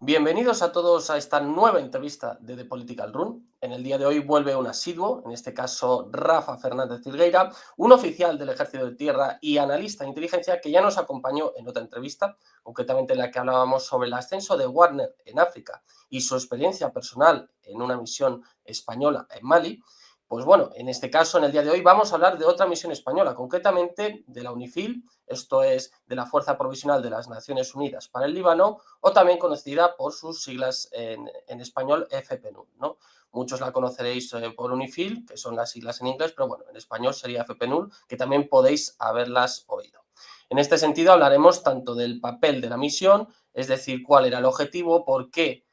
Bienvenidos a todos a esta nueva entrevista de The Political Room. En el día de hoy vuelve un asiduo, en este caso Rafa Fernández Filgueira, un oficial del Ejército de Tierra y analista de inteligencia que ya nos acompañó en otra entrevista, concretamente en la que hablábamos sobre el ascenso de Wagner en África y su experiencia personal en una misión española en Mali. Pues bueno, en este caso, en el día de hoy, vamos a hablar de otra misión española, concretamente de la UNIFIL, esto es de la Fuerza Provisional de las Naciones Unidas para el Líbano, o también conocida por sus siglas en español FPNUL, ¿no? Muchos la conoceréis por UNIFIL, que son las siglas en inglés, pero bueno, en español sería FPNUL, que también podéis haberlas oído. En este sentido hablaremos tanto del papel de la misión, es decir, cuál era el objetivo, por qué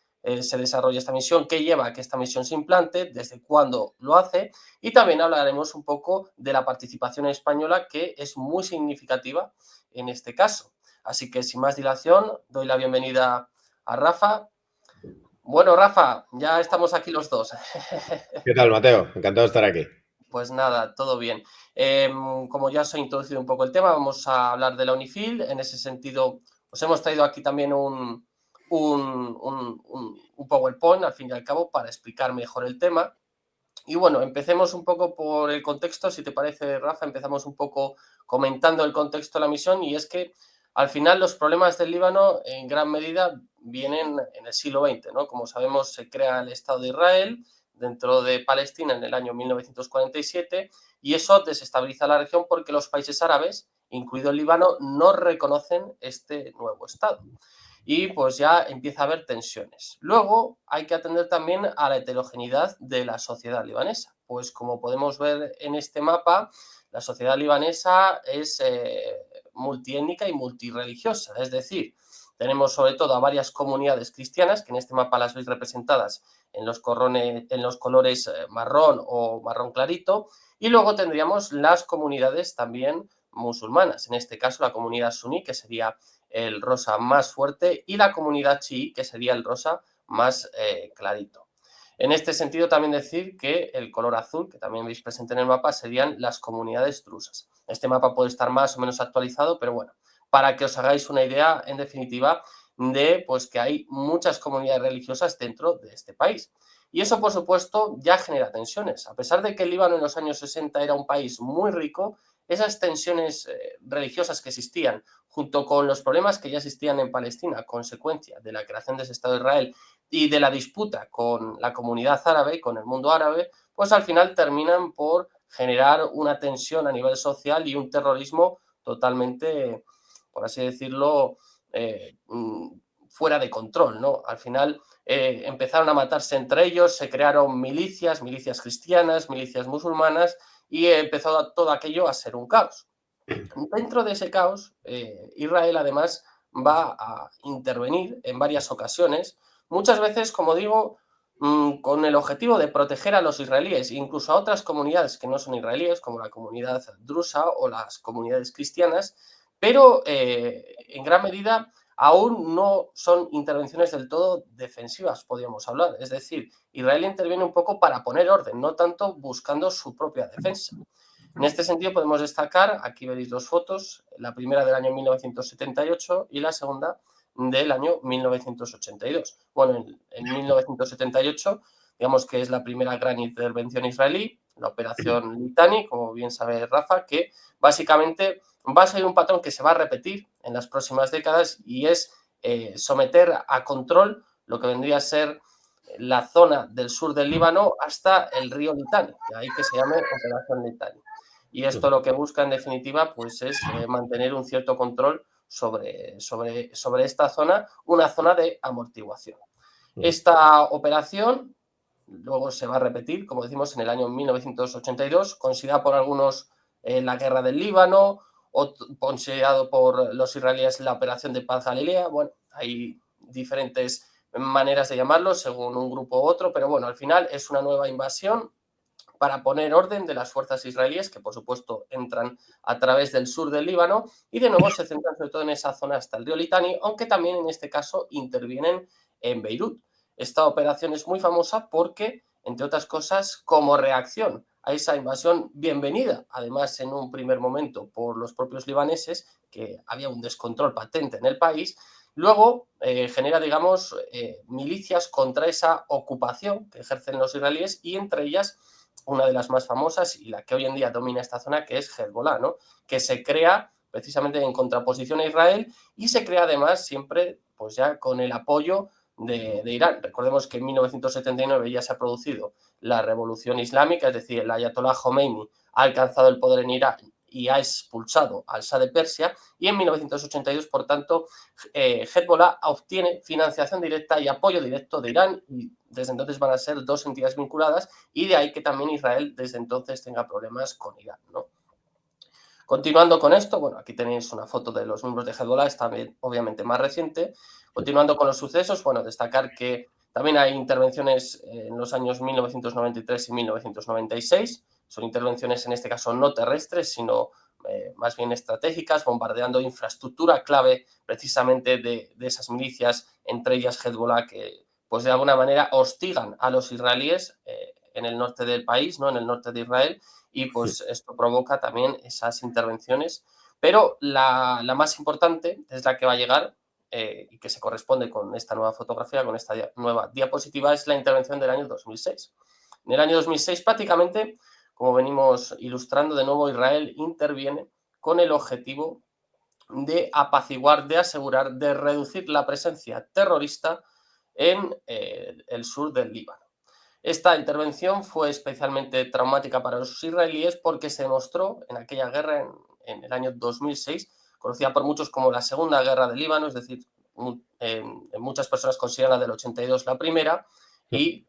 se desarrolla esta misión, qué lleva a que esta misión se implante, desde cuándo lo hace, y también hablaremos un poco de la participación española, que es muy significativa en este caso. Así que sin más dilación, doy la bienvenida a Rafa. Bueno, Rafa, ya estamos aquí los dos. ¿Qué tal, Mateo? Encantado de estar aquí. Pues nada, todo bien. Como ya os he introducido un poco el tema, vamos a hablar de la UNIFIL. En ese sentido, os hemos traído aquí también un PowerPoint, al fin y al cabo, para explicar mejor el tema. Y bueno, empecemos un poco por el contexto, si te parece, Rafa, empezamos un poco comentando el contexto de la misión, y es que al final los problemas del Líbano en gran medida vienen en el siglo XX, ¿no? Como sabemos, se crea el Estado de Israel dentro de Palestina en el año 1947 y eso desestabiliza la región porque los países árabes, incluido el Líbano, no reconocen este nuevo Estado y pues ya empieza a haber tensiones. Luego hay que atender también a la heterogeneidad de la sociedad libanesa, pues como podemos ver en este mapa, la sociedad libanesa es multiétnica y multirreligiosa, es decir, tenemos sobre todo a varias comunidades cristianas, que en este mapa las veis representadas en los colores marrón o marrón clarito, y luego tendríamos las comunidades también musulmanas, en este caso la comunidad suní, que sería el rosa más fuerte, y la comunidad chií, que sería el rosa más clarito. En este sentido, también decir que el color azul, que también veis presente en el mapa, serían las comunidades drusas. Este mapa puede estar más o menos actualizado, pero bueno, para que os hagáis una idea, en definitiva, de pues que hay muchas comunidades religiosas dentro de este país. Y eso, por supuesto, ya genera tensiones. A pesar de que el Líbano en los años 60 era un país muy rico, esas tensiones religiosas que existían, junto con los problemas que ya existían en Palestina a consecuencia de la creación de ese Estado de Israel y de la disputa con la comunidad árabe, con el mundo árabe, pues al final terminan por generar una tensión a nivel social y un terrorismo totalmente, por así decirlo, eh, fuera de control, ¿no? Al final empezaron a matarse entre ellos, se crearon milicias, milicias cristianas, milicias musulmanas, y empezó todo aquello a ser un caos. Dentro de ese caos, Israel además va a intervenir en varias ocasiones, muchas veces, como digo, con el objetivo de proteger a los israelíes, incluso a otras comunidades que no son israelíes, como la comunidad drusa o las comunidades cristianas, pero en gran medida aún no son intervenciones del todo defensivas, podríamos hablar. Es decir, Israel interviene un poco para poner orden, no tanto buscando su propia defensa. En este sentido podemos destacar, aquí veréis dos fotos, la primera del año 1978 y la segunda del año 1982. Bueno, en 1978, digamos que es la primera gran intervención israelí, la operación Litani, como bien sabe Rafa, que básicamente va a ser un patrón que se va a repetir en las próximas décadas y es someter a control lo que vendría a ser la zona del sur del Líbano hasta el río Litani, de ahí que se llame Operación Litani. Y esto lo que busca, en definitiva, pues es mantener un cierto control sobre esta zona, una zona de amortiguación. Esta operación luego se va a repetir, como decimos, en el año 1982, considerada por algunos la guerra del Líbano, o considerado por los israelíes la operación de paz Galilea. Bueno, hay diferentes maneras de llamarlo según un grupo u otro, pero bueno, al final es una nueva invasión para poner orden de las fuerzas israelíes, que por supuesto entran a través del sur del Líbano, y de nuevo se centran sobre todo en esa zona hasta el río Litani, aunque también en este caso intervienen en Beirut. Esta operación es muy famosa porque, entre otras cosas, como reacción a esa invasión bienvenida, además en un primer momento por los propios libaneses, que había un descontrol patente en el país, Luego genera, digamos, milicias contra esa ocupación que ejercen los israelíes y entre ellas una de las más famosas y la que hoy en día domina esta zona, que es Hezbollah, ¿no? Que se crea precisamente en contraposición a Israel y se crea además siempre pues ya con el apoyo de Irán. Recordemos que en 1979 ya se ha producido la revolución islámica, es decir, el ayatolá Khomeini ha alcanzado el poder en Irán y ha expulsado al Shah de Persia, y en 1982, por tanto, Hezbollah obtiene financiación directa y apoyo directo de Irán, y desde entonces van a ser dos entidades vinculadas, y de ahí que también Israel desde entonces tenga problemas con Irán, ¿no? Continuando con esto, bueno, aquí tenéis una foto de los miembros de Hezbollah, es también obviamente más reciente. Continuando con los sucesos, bueno, destacar que también hay intervenciones en los años 1993 y 1996. Son intervenciones en este caso no terrestres, sino más bien estratégicas, bombardeando infraestructura clave precisamente de esas milicias, entre ellas Hezbollah, que pues de alguna manera hostigan a los israelíes en el norte del país, ¿no? En el norte de Israel, y pues esto provoca también esas intervenciones. Pero la más importante es la que va a llegar y que se corresponde con esta nueva fotografía, con esta nueva diapositiva, es la intervención del año 2006. En el año 2006 prácticamente, como venimos ilustrando, de nuevo Israel interviene con el objetivo de apaciguar, de asegurar, de reducir la presencia terrorista en el sur del Líbano. Esta intervención fue especialmente traumática para los israelíes porque se demostró en aquella guerra, en el año 2006, conocida por muchos como la Segunda Guerra del Líbano, es decir, muchas personas consideran la del 82 la primera y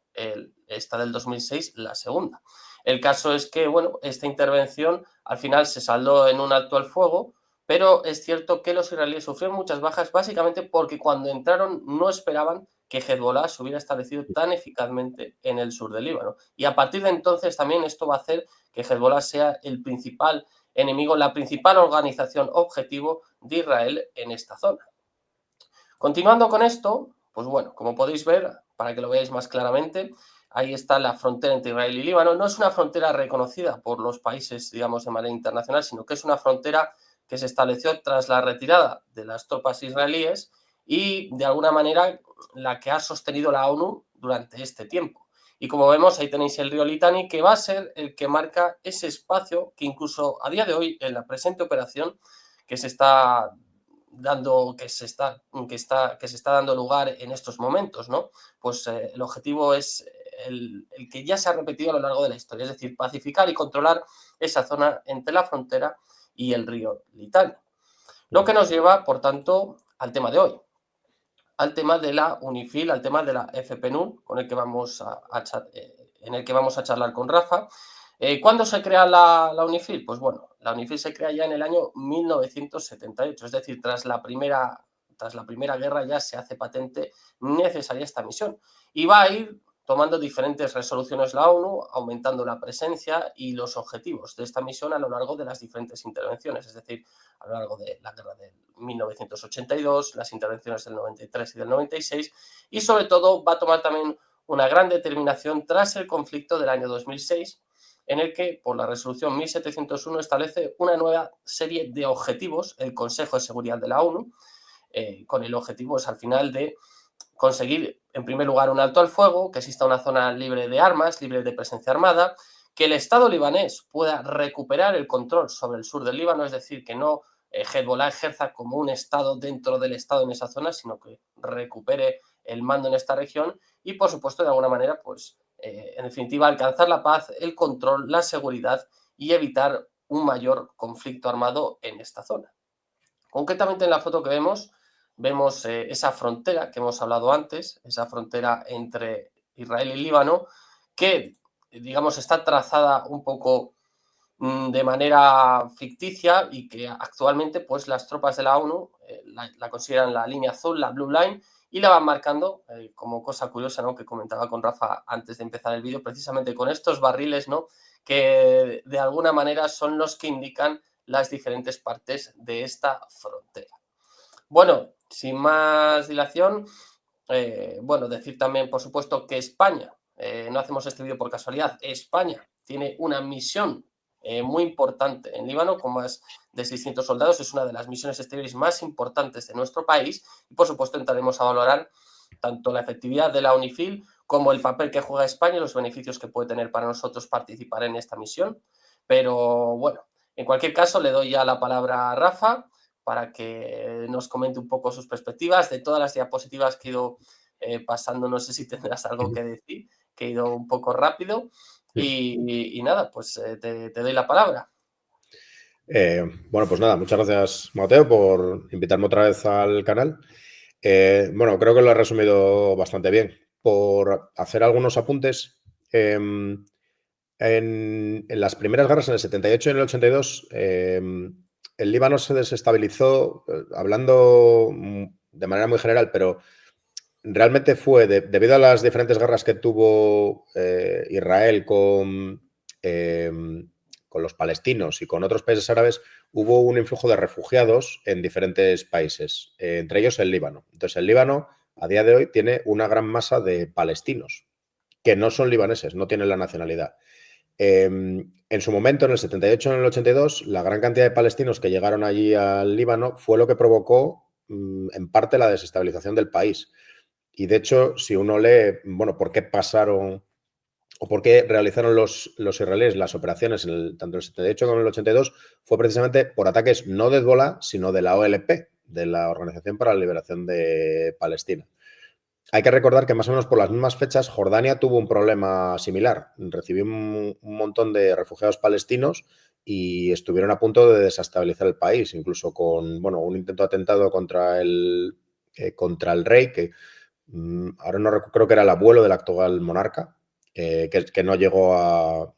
esta del 2006 la segunda. El caso es que, bueno, esta intervención al final se saldó en un alto al fuego, pero es cierto que los israelíes sufrieron muchas bajas básicamente porque cuando entraron no esperaban que Hezbollah se hubiera establecido tan eficazmente en el sur del Líbano. Y a partir de entonces también esto va a hacer que Hezbollah sea el principal enemigo, la principal organización objetivo de Israel en esta zona. Continuando con esto, pues bueno, como podéis ver, para que lo veáis más claramente, ahí está la frontera entre Israel y Líbano. No es una frontera reconocida por los países, digamos, de manera internacional, sino que es una frontera que se estableció tras la retirada de las tropas israelíes y, de alguna manera, la que ha sostenido la ONU durante este tiempo. Y como vemos, ahí tenéis el río Litani, que va a ser el que marca ese espacio que incluso a día de hoy, en la presente operación, que se está dando, que se está dando lugar en estos momentos, ¿no? Pues el objetivo es el que ya se ha repetido a lo largo de la historia, es decir, pacificar y controlar esa zona entre la frontera y el río Litani. Lo que nos lleva, por tanto, al tema de hoy, al tema de la UNIFIL, al tema de la FPNUL, con el que en el que vamos a charlar con Rafa. ¿Cuándo se crea la UNIFIL? Pues bueno, la UNIFIL se crea ya en el año 1978, es decir, tras la primera guerra ya se hace patente necesaria esta misión. Y va a ir tomando diferentes resoluciones la ONU, aumentando la presencia y los objetivos de esta misión a lo largo de las diferentes intervenciones, es decir, a lo largo de la guerra de 1982, las intervenciones del 93 y del 96, y sobre todo va a tomar también una gran determinación tras el conflicto del año 2006, en el que, por la resolución 1701, establece una nueva serie de objetivos, el Consejo de Seguridad de la ONU, con el objetivo al final de conseguir, en primer lugar, un alto al fuego, que exista una zona libre de armas, libre de presencia armada, que el Estado libanés pueda recuperar el control sobre el sur del Líbano, es decir, que no Hezbollah ejerza como un Estado dentro del Estado en esa zona, sino que recupere el mando en esta región y, por supuesto, de alguna manera, pues, en definitiva, alcanzar la paz, el control, la seguridad y evitar un mayor conflicto armado en esta zona. Concretamente en la foto que vemos esa frontera que hemos hablado antes, esa frontera entre Israel y Líbano, que, digamos, está trazada un poco de manera ficticia y que actualmente pues las tropas de la ONU la consideran la línea azul, la Blue Line, y la van marcando como cosa curiosa, ¿no? Que comentaba con Rafa antes de empezar el vídeo, precisamente con estos barriles, ¿no? Que de alguna manera son los que indican las diferentes partes de esta frontera. Bueno, sin más dilación, bueno, decir también, por supuesto, que España, no hacemos este vídeo por casualidad, España tiene una misión muy importante en Líbano, con más de 600 soldados. Es una de las misiones exteriores más importantes de nuestro país y, por supuesto, entraremos a valorar tanto la efectividad de la UNIFIL como el papel que juega España y los beneficios que puede tener para nosotros participar en esta misión. Pero bueno, en cualquier caso, le doy ya la palabra a Rafa para que nos comente un poco sus perspectivas. De todas las diapositivas que he ido pasando, no sé si tendrás algo que decir, que he ido un poco rápido. Y nada, pues te doy la palabra. Bueno, pues nada, muchas gracias, Mateo, por invitarme otra vez al canal. Bueno, creo que lo he resumido bastante bien. Por hacer algunos apuntes, en las primeras guerras, en el 78 y en el 82, el Líbano se desestabilizó, hablando de manera muy general, pero realmente fue debido a las diferentes guerras que tuvo Israel eh, con los palestinos y con otros países árabes, hubo un influjo de refugiados en diferentes países, entre ellos el Líbano. Entonces, el Líbano, a día de hoy, tiene una gran masa de palestinos que no son libaneses, no tienen la nacionalidad. En su momento, en el 78 y en el 82, la gran cantidad de palestinos que llegaron allí al Líbano fue lo que provocó, en parte, la desestabilización del país. Y de hecho, si uno lee, bueno, por qué pasaron o por qué realizaron los israelíes las operaciones tanto en el 78 como en el 82, fue precisamente por ataques no de Hezbollah, sino de la OLP, de la Organización para la Liberación de Palestina. Hay que recordar que más o menos por las mismas fechas Jordania tuvo un problema similar. Recibió un montón de refugiados palestinos y estuvieron a punto de desestabilizar el país, incluso con un intento de atentado contra el rey, que ahora no creo que era el abuelo del actual monarca, que no llegó a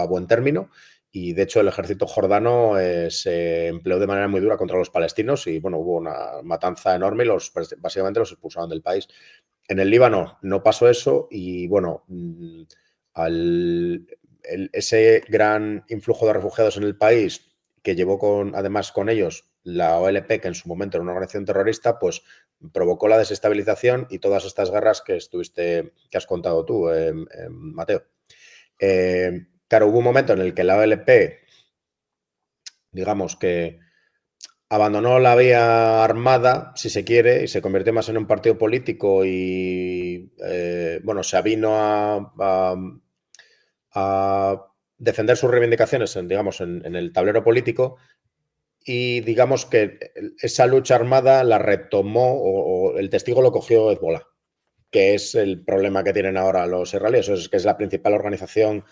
buen término. Y de hecho el ejército jordano se empleó de manera muy dura contra los palestinos y hubo una matanza enorme y básicamente los expulsaron del país. En el Líbano no pasó eso y ese gran influjo de refugiados en el país, que llevó además con ellos la OLP, que en su momento era una organización terrorista, pues provocó la desestabilización y todas estas guerras que has contado tú, Mateo. Claro, hubo un momento en el que la OLP, digamos que abandonó la vía armada, si se quiere, y se convirtió más en un partido político y, se avino a defender sus reivindicaciones, en el tablero político. Y digamos que esa lucha armada la retomó o el testigo lo cogió Hezbollah, que es el problema que tienen ahora los israelíes, es que es la principal organización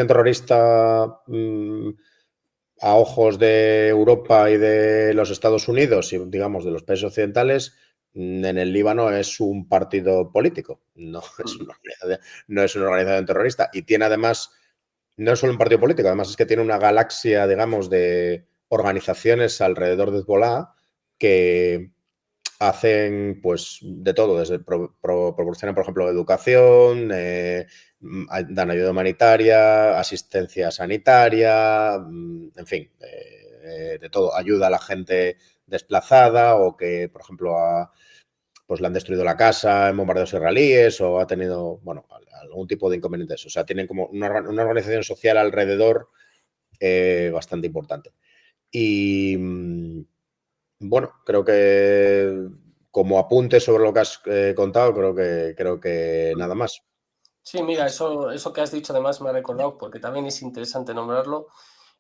terrorista a ojos de Europa y de los Estados Unidos y, digamos, de los países occidentales. En el Líbano es un partido político, no es una organización terrorista. Y tiene además, no es solo un partido político, además es que tiene una galaxia, digamos, de organizaciones alrededor de Hezbollah que hacen pues de todo, desde proporcionan, por ejemplo, educación, dan ayuda humanitaria, asistencia sanitaria, en fin, de todo. Ayuda a la gente desplazada o que, por ejemplo, pues le han destruido la casa en bombardeos israelíes o ha tenido, algún tipo de inconvenientes. O sea, tienen como una organización social alrededor bastante importante. Y creo que como apunte sobre lo que has contado, creo que nada más. Sí, mira, eso que has dicho además me ha recordado, porque también es interesante nombrarlo.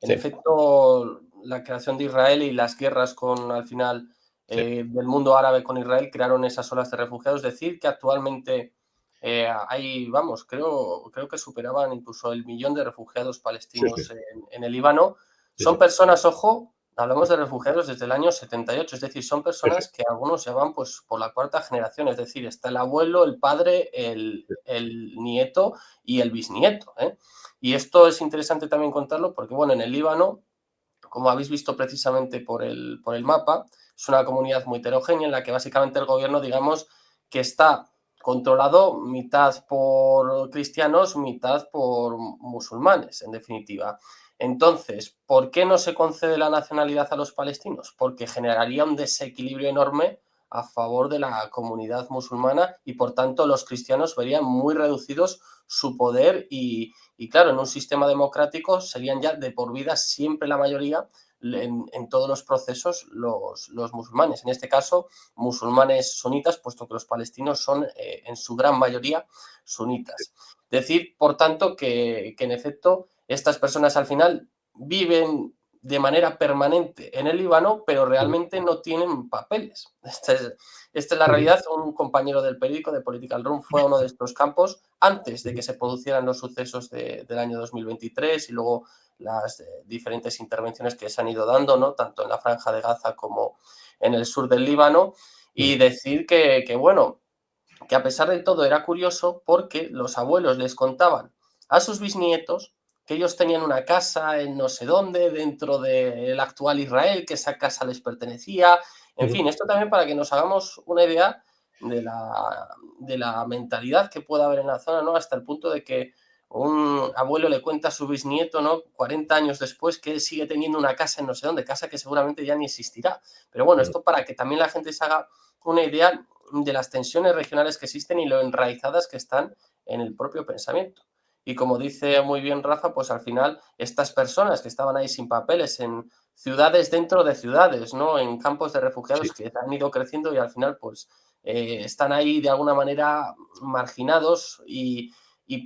En Sí, efecto, la creación de Israel y las guerras al final, sí, del mundo árabe con Israel crearon esas olas de refugiados. Decir que actualmente hay, vamos, creo que superaban incluso el 1.000.000 de refugiados sí, palestinos en el Líbano. sí, Son sí, personas, ojo, hablamos de refugiados desde el año 78, es decir, son sí, sí, personas que algunos ya van pues, por la cuarta generación, es decir, está el abuelo, el padre, el nieto y el bisnieto, ¿eh? Y esto es interesante también contarlo porque, bueno, en el Líbano, como habéis visto precisamente por el mapa, es una comunidad muy heterogénea en la que básicamente el gobierno, digamos, que está controlado mitad por cristianos, mitad por musulmanes, en definitiva. Entonces, ¿por qué no se concede la nacionalidad a los palestinos? Porque generaría un desequilibrio enorme a favor de la comunidad musulmana y por tanto los cristianos verían muy reducidos su poder y claro, en un sistema democrático serían ya de por vida siempre la mayoría en todos los procesos los musulmanes. En este caso, musulmanes sunitas, puesto que los palestinos son en su gran mayoría sunitas. Decir, por tanto, que en efecto estas personas al final viven de manera permanente en el Líbano, pero realmente no tienen papeles. Esta es la realidad. Un compañero del periódico de Political Room fue a uno de estos campos antes de que se producieran los sucesos del año 2023 y luego las diferentes intervenciones que se han ido dando, ¿no? Tanto en la Franja de Gaza como en el sur del Líbano, y decir bueno, que a pesar de todo era curioso porque los abuelos les contaban a sus bisnietos que ellos tenían una casa en no sé dónde, dentro del actual Israel, que esa casa les pertenecía. En fin, esto también para que nos hagamos una idea de la mentalidad que puede haber en la zona, ¿no? Hasta el punto de que un abuelo le cuenta a su bisnieto, ¿no? 40 años después, que él sigue teniendo una casa en no sé dónde, casa que seguramente ya ni existirá. Pero bueno, esto para que también la gente se haga una idea de las tensiones regionales que existen y lo enraizadas que están en el propio pensamiento. Y como dice muy bien Rafa, pues al final estas personas que estaban ahí sin papeles en ciudades dentro de ciudades, ¿no? En campos de refugiados Sí. que han ido creciendo y al final pues están ahí de alguna manera marginados y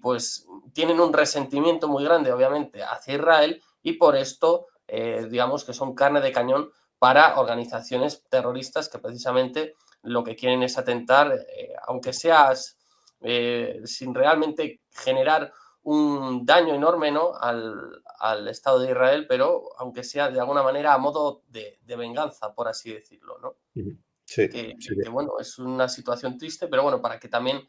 pues tienen un resentimiento muy grande obviamente hacia Israel y por esto digamos que son carne de cañón para organizaciones terroristas que precisamente lo que quieren es atentar, aunque seas sin realmente generar un daño enorme, ¿no? al Estado de Israel, pero aunque sea de alguna manera a modo de venganza, por así decirlo, ¿no? Sí, Que, sí. que, bueno, es una situación triste, pero bueno, para que también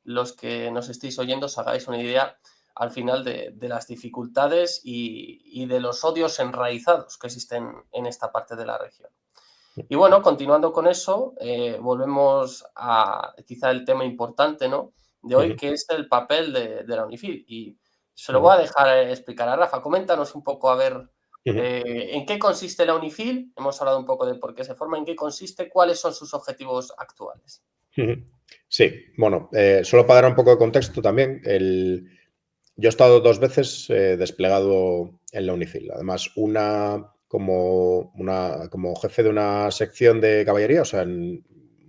los que nos estéis oyendo os hagáis una idea al final de las dificultades y de los odios enraizados que existen en esta parte de la región. Y bueno, continuando con eso, volvemos a quizá el tema importante, ¿no? De hoy, que es el papel de la UNIFIL. Y se lo voy a dejar explicar a Rafa. Coméntanos un poco, a ver, en qué consiste la UNIFIL. Hemos hablado un poco de por qué se forma, en qué consiste, cuáles son sus objetivos actuales. Sí, bueno, solo para dar un poco de contexto también, yo he estado 2 veces desplegado en la UNIFIL. Además, una como jefe de una sección de caballería, o sea, en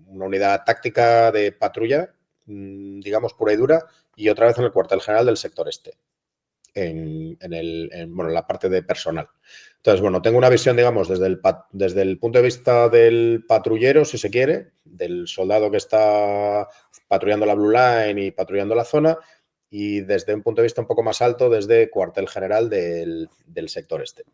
una unidad táctica de patrulla, digamos, pura y dura, y otra vez en el cuartel general del sector este, en la parte de personal. Entonces, bueno, tengo una visión, digamos, desde el punto de vista del patrullero, si se quiere, del soldado que está patrullando la Blue Line y patrullando la zona, y desde un punto de vista un poco más alto, desde cuartel general del sector este.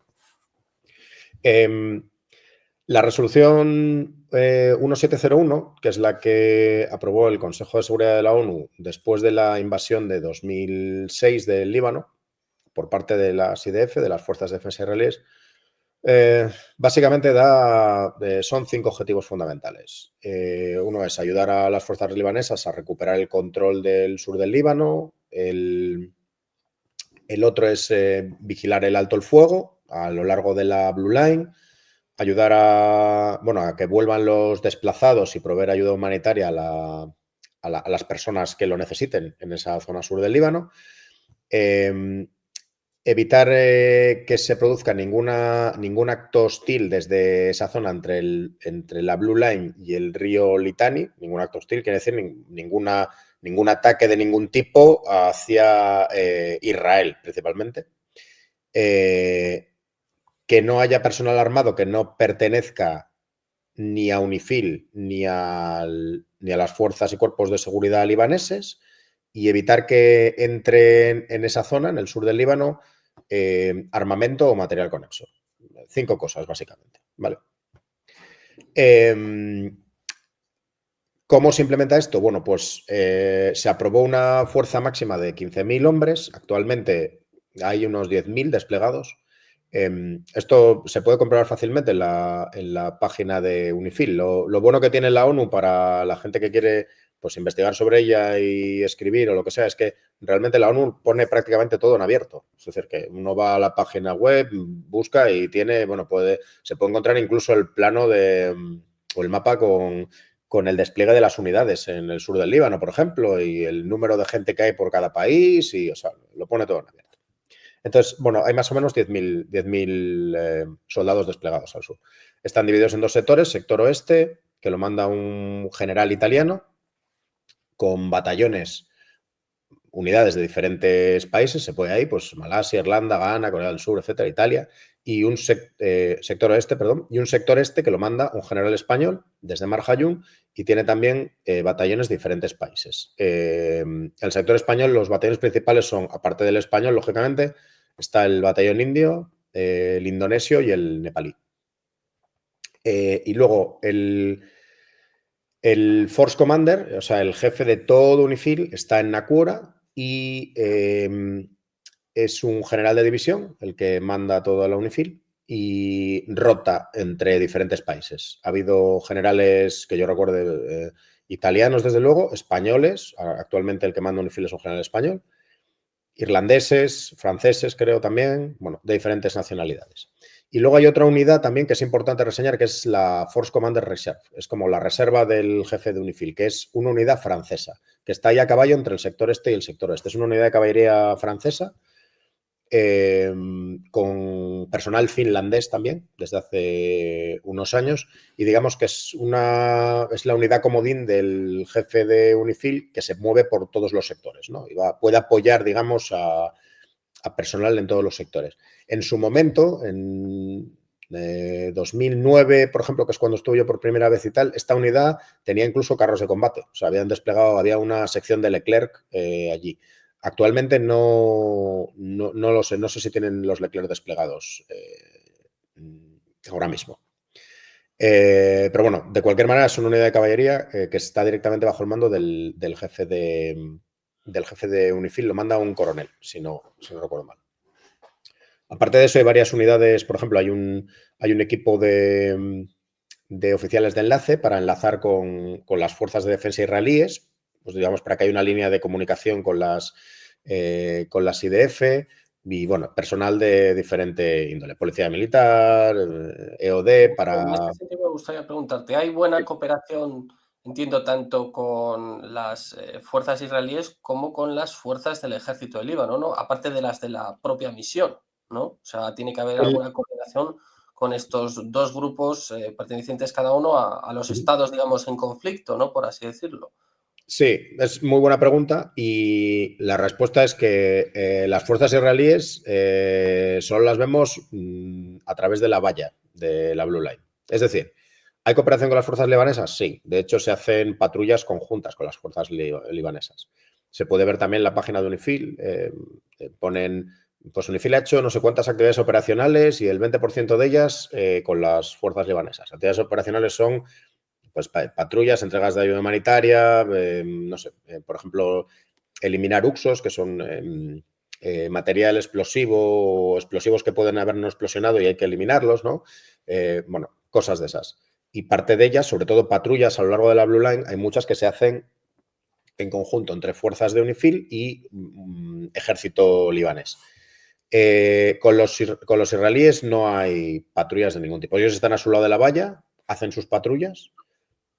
La resolución 1701, que es la que aprobó el Consejo de Seguridad de la ONU después de la invasión de 2006 del Líbano, por parte de las IDF, de las Fuerzas de Defensa Israelíes, básicamente son 5 objetivos fundamentales. Uno es ayudar a las fuerzas libanesas a recuperar el control del sur del Líbano. El otro es vigilar el alto el fuego a lo largo de la Blue Line, ayudar a que vuelvan los desplazados y proveer ayuda humanitaria a las personas que lo necesiten en esa zona sur del Líbano. Evitar que se produzca ningún acto hostil desde esa zona entre la Blue Line y el río Litani. Ningún acto hostil quiere decir ningún ataque de ningún tipo hacia Israel, principalmente. Que no haya personal armado que no pertenezca ni a UNIFIL ni a las fuerzas y cuerpos de seguridad libaneses, y evitar que entre en esa zona, en el sur del Líbano, armamento o material conexo. 5 cosas, básicamente. ¿Vale? ¿Cómo se implementa esto? Bueno, pues se aprobó una fuerza máxima de 15.000 hombres. Actualmente hay unos 10.000 desplegados. Esto se puede comprobar fácilmente en la página de UNIFIL. Lo bueno que tiene la ONU para la gente que quiere pues investigar sobre ella y escribir o lo que sea, es que realmente la ONU pone prácticamente todo en abierto. Es decir, que uno va a la página web, busca y tiene, se puede encontrar incluso el plano o el mapa con con el despliegue de las unidades en el sur del Líbano, por ejemplo, y el número de gente que hay por cada país, y, o sea, lo pone todo en abierto. Entonces, bueno, hay más o menos 10.000 soldados desplegados al sur. Están divididos en dos sectores, sector oeste, que lo manda un general italiano, con batallones, unidades de diferentes países, se puede ahí, pues Malasia, Irlanda, Ghana, Corea del Sur, etcétera, Italia, y un sector oeste, perdón, y un sector este que lo manda un general español desde Mar Hayum y tiene también batallones de diferentes países. El sector español, los batallones principales son, aparte del español, lógicamente, está el batallón indio, el indonesio y el nepalí. Y luego el Force Commander, o sea, el jefe de todo UNIFIL, está en Nakura y es un general de división, el que manda toda la UNIFIL, y rota entre diferentes países. Ha habido generales que yo recuerdo italianos, desde luego, españoles, actualmente el que manda UNIFIL es un general español, irlandeses, franceses, creo también, bueno, de diferentes nacionalidades. Y luego hay otra unidad también que es importante reseñar, que es la Force Commander Reserve. Es como la reserva del jefe de UNIFIL, que es una unidad francesa, que está ahí a caballo entre el sector este y el sector oeste. Es una unidad de caballería francesa con personal finlandés también, desde hace unos años, y digamos que es la unidad comodín del jefe de UNIFIL que se mueve por todos los sectores, ¿no? Y puede apoyar, digamos, a personal en todos los sectores. En su momento, en 2009, por ejemplo, que es cuando estuve yo por primera vez y tal, esta unidad tenía incluso carros de combate. O sea, habían desplegado, había una sección de Leclerc allí. Actualmente no lo sé, no sé si tienen los Leclerc desplegados ahora mismo. Pero bueno, de cualquier manera es una unidad de caballería que está directamente bajo el mando del jefe de UNIFIL, lo manda un coronel, si no recuerdo mal. Aparte de eso, hay varias unidades, por ejemplo, hay un equipo de oficiales de enlace para enlazar con las fuerzas de defensa israelíes, pues digamos, para que haya una línea de comunicación con las IDF y, bueno, personal de diferente índole, policía militar, EOD, para... En este sentido me gustaría preguntarte, ¿hay buena cooperación, entiendo, tanto con las fuerzas israelíes como con las fuerzas del ejército del Líbano, ¿no? Aparte de las de la propia misión, ¿no? O sea, tiene que haber alguna cooperación con estos dos grupos pertenecientes cada uno a los estados, digamos, en conflicto, ¿no? Por así decirlo. Sí, es muy buena pregunta y la respuesta es que las fuerzas israelíes solo las vemos a través de la valla de la Blue Line. Es decir, ¿hay cooperación con las fuerzas libanesas? Sí, de hecho se hacen patrullas conjuntas con las fuerzas libanesas. Se puede ver también en la página de UNIFIL, ponen, pues UNIFIL ha hecho no sé cuántas actividades operacionales y el 20% de ellas con las fuerzas libanesas. Actividades operacionales son pues patrullas, entregas de ayuda humanitaria, no sé, por ejemplo, eliminar uxos, que son material explosivo o explosivos que pueden haber no explosionado y hay que eliminarlos, ¿no? Bueno, cosas de esas. Y parte de ellas, sobre todo patrullas a lo largo de la Blue Line, hay muchas que se hacen en conjunto entre fuerzas de UNIFIL y ejército libanés. Con los israelíes no hay patrullas de ningún tipo. Ellos están a su lado de la valla, hacen sus patrullas.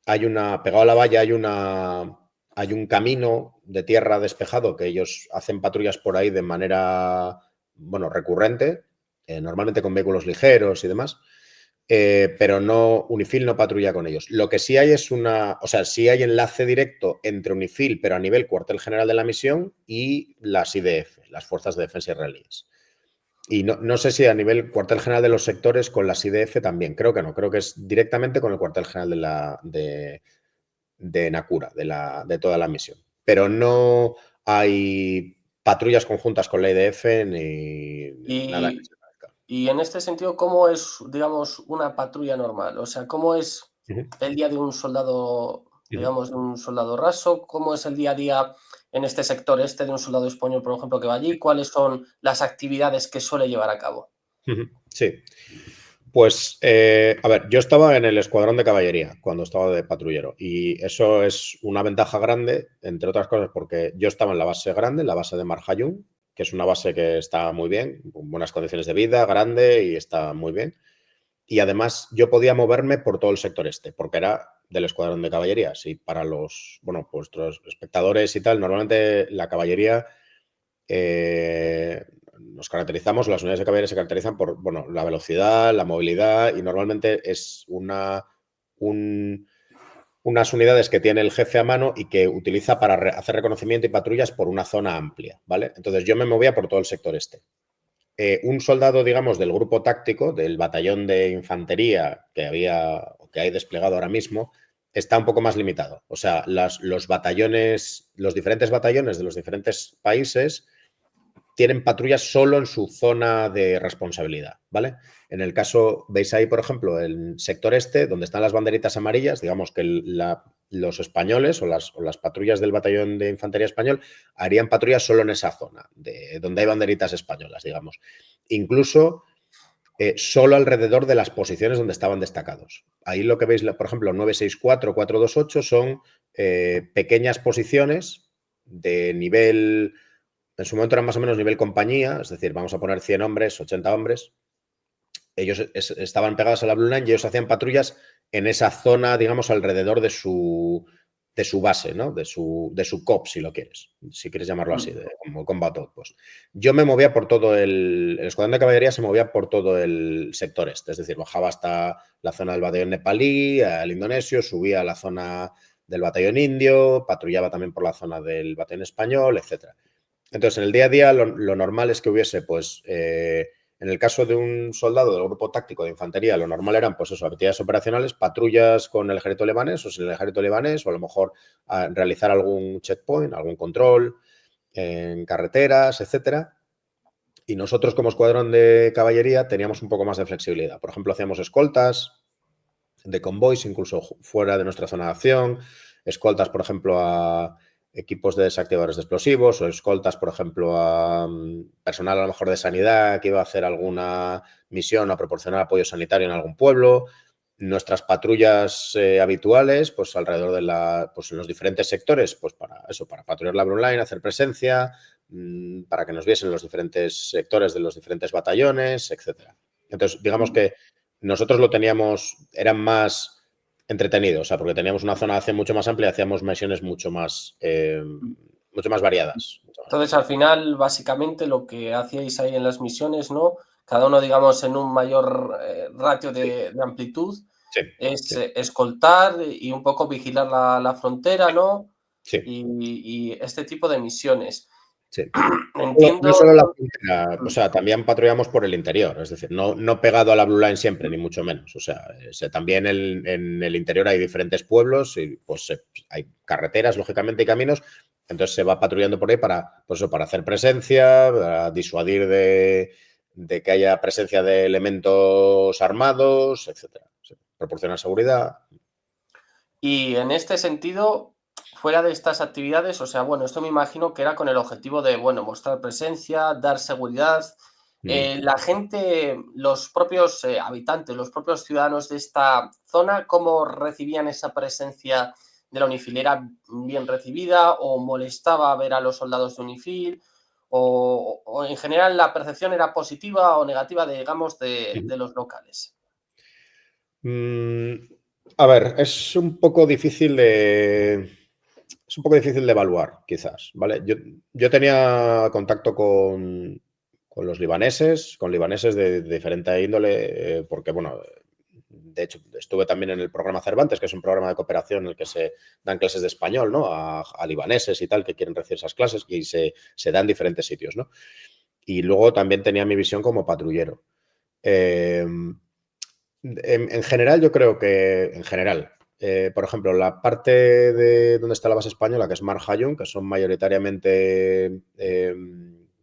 Pegado a la valla hay un camino de tierra despejado que ellos hacen patrullas por ahí de manera, bueno, recurrente, normalmente con vehículos ligeros y demás, pero UNIFIL no patrulla con ellos. Lo que sí hay es sí hay enlace directo entre UNIFIL, pero a nivel cuartel general de la misión, y las IDF, las Fuerzas de Defensa Israelíes. Y no sé si a nivel cuartel general de los sectores con las IDF también. Creo que no. Creo que es directamente con el cuartel general de Nakura, de toda la misión. Pero no hay patrullas conjuntas con la IDF ni nada que se parezca. Y en este sentido, ¿cómo es, digamos, una patrulla normal? O sea, ¿cómo es el día de un soldado, digamos, de un soldado raso? ¿Cómo es el día a día en este sector este de un soldado español, por ejemplo, que va allí? ¿Cuáles son las actividades que suele llevar a cabo? Sí. Pues, a ver, yo estaba en el escuadrón de caballería cuando estaba de patrullero y eso es una ventaja grande, entre otras cosas, porque yo estaba en la base grande, en la base de Mar Hayum, que es una base que está muy bien, con buenas condiciones de vida, grande y está muy bien. Y además yo podía moverme por todo el sector este, porque era del escuadrón de caballería. Sí, para los, bueno, vuestros espectadores y tal, normalmente la caballería nos caracterizamos, las unidades de caballería se caracterizan por, bueno, la velocidad, la movilidad y normalmente es unas unidades que tiene el jefe a mano y que utiliza para hacer reconocimiento y patrullas por una zona amplia, ¿vale? Entonces yo me movía por todo el sector este. Un soldado, digamos, del grupo táctico, del batallón de infantería que hay desplegado ahora mismo, está un poco más limitado. O sea, los batallones, los diferentes batallones de los diferentes países tienen patrullas solo en su zona de responsabilidad, ¿vale? En el caso, veis ahí, por ejemplo, el sector este, donde están las banderitas amarillas, digamos que los españoles o las patrullas del batallón de infantería español harían patrullas solo en esa zona, donde hay banderitas españolas, digamos. Incluso solo alrededor de las posiciones donde estaban destacados. Ahí lo que veis, por ejemplo, 964, 428 son pequeñas posiciones de nivel. En su momento eran más o menos nivel compañía, es decir, vamos a poner 100 hombres, 80 hombres. Ellos estaban pegados a la Blue Line y ellos hacían patrullas en esa zona, digamos, alrededor de su base, ¿no? De su COP, si lo quieres, si quieres llamarlo así, como Combat Outpost. Yo me movía por todo el escuadrón de caballería se movía por todo el sector este, es decir, bajaba hasta la zona del batallón nepalí, al indonesio, subía a la zona del batallón indio, patrullaba también por la zona del batallón español, etcétera. Entonces, en el día a día lo normal es que hubiese, pues, en el caso de un soldado del grupo táctico de infantería, lo normal eran, pues eso, actividades operacionales, patrullas con el ejército libanés o sin el ejército libanés, o a lo mejor realizar algún checkpoint, algún control en carreteras, etcétera. Y nosotros, como escuadrón de caballería, teníamos un poco más de flexibilidad. Por ejemplo, hacíamos escoltas de convoys, incluso fuera de nuestra zona de acción, escoltas, por ejemplo, a equipos de desactivadores de explosivos o escoltas, por ejemplo, a personal a lo mejor de sanidad que iba a hacer alguna misión o a proporcionar apoyo sanitario en algún pueblo. Nuestras patrullas habituales, pues alrededor de pues en los diferentes sectores, pues para eso, para patrullar la Blue Line, hacer presencia, para que nos viesen los diferentes sectores de los diferentes batallones, etcétera. Entonces, digamos que nosotros eran más entretenidos, o sea, porque teníamos una zona de acción mucho más amplia y hacíamos misiones mucho más variadas. Entonces, al final, básicamente, lo que hacíais ahí en las misiones, ¿no? Cada uno, digamos, en un mayor ratio de amplitud, Sí, es sí. escoltar y un poco vigilar la frontera, ¿no? Sí. Y este tipo de misiones. Sí. No Entiendo. solo la frontera, o sea, también patrullamos por el interior, es decir, no pegado a la Blue Line siempre, ni mucho menos. O sea, también en el interior hay diferentes pueblos y pues hay carreteras, lógicamente, y caminos. Entonces se va patrullando por ahí pues eso, para hacer presencia, para disuadir de que haya presencia de elementos armados, etcétera. Proporcionar seguridad. Y en este sentido, fuera de estas actividades, o sea, bueno, esto me imagino que era con el objetivo de, bueno, mostrar presencia, dar seguridad. La gente, los propios habitantes, los propios ciudadanos de esta zona, ¿cómo recibían esa presencia de la UNIFIL? ¿Era bien recibida o molestaba ver a los soldados de UNIFIL? ¿O en general la percepción era positiva o negativa, digamos, de los locales? A ver, es un poco difícil de evaluar, quizás, ¿vale? Yo tenía contacto con libaneses de diferente índole, porque, bueno, de hecho, estuve también en el programa Cervantes, que es un programa de cooperación en el que se dan clases de español, ¿no? A libaneses y tal, que quieren recibir esas clases, y se dan en diferentes sitios, ¿no? Y luego también tenía mi visión como patrullero. En general, yo creo que, por ejemplo, la parte de donde está la base española, que es Mar Hayun, que son mayoritariamente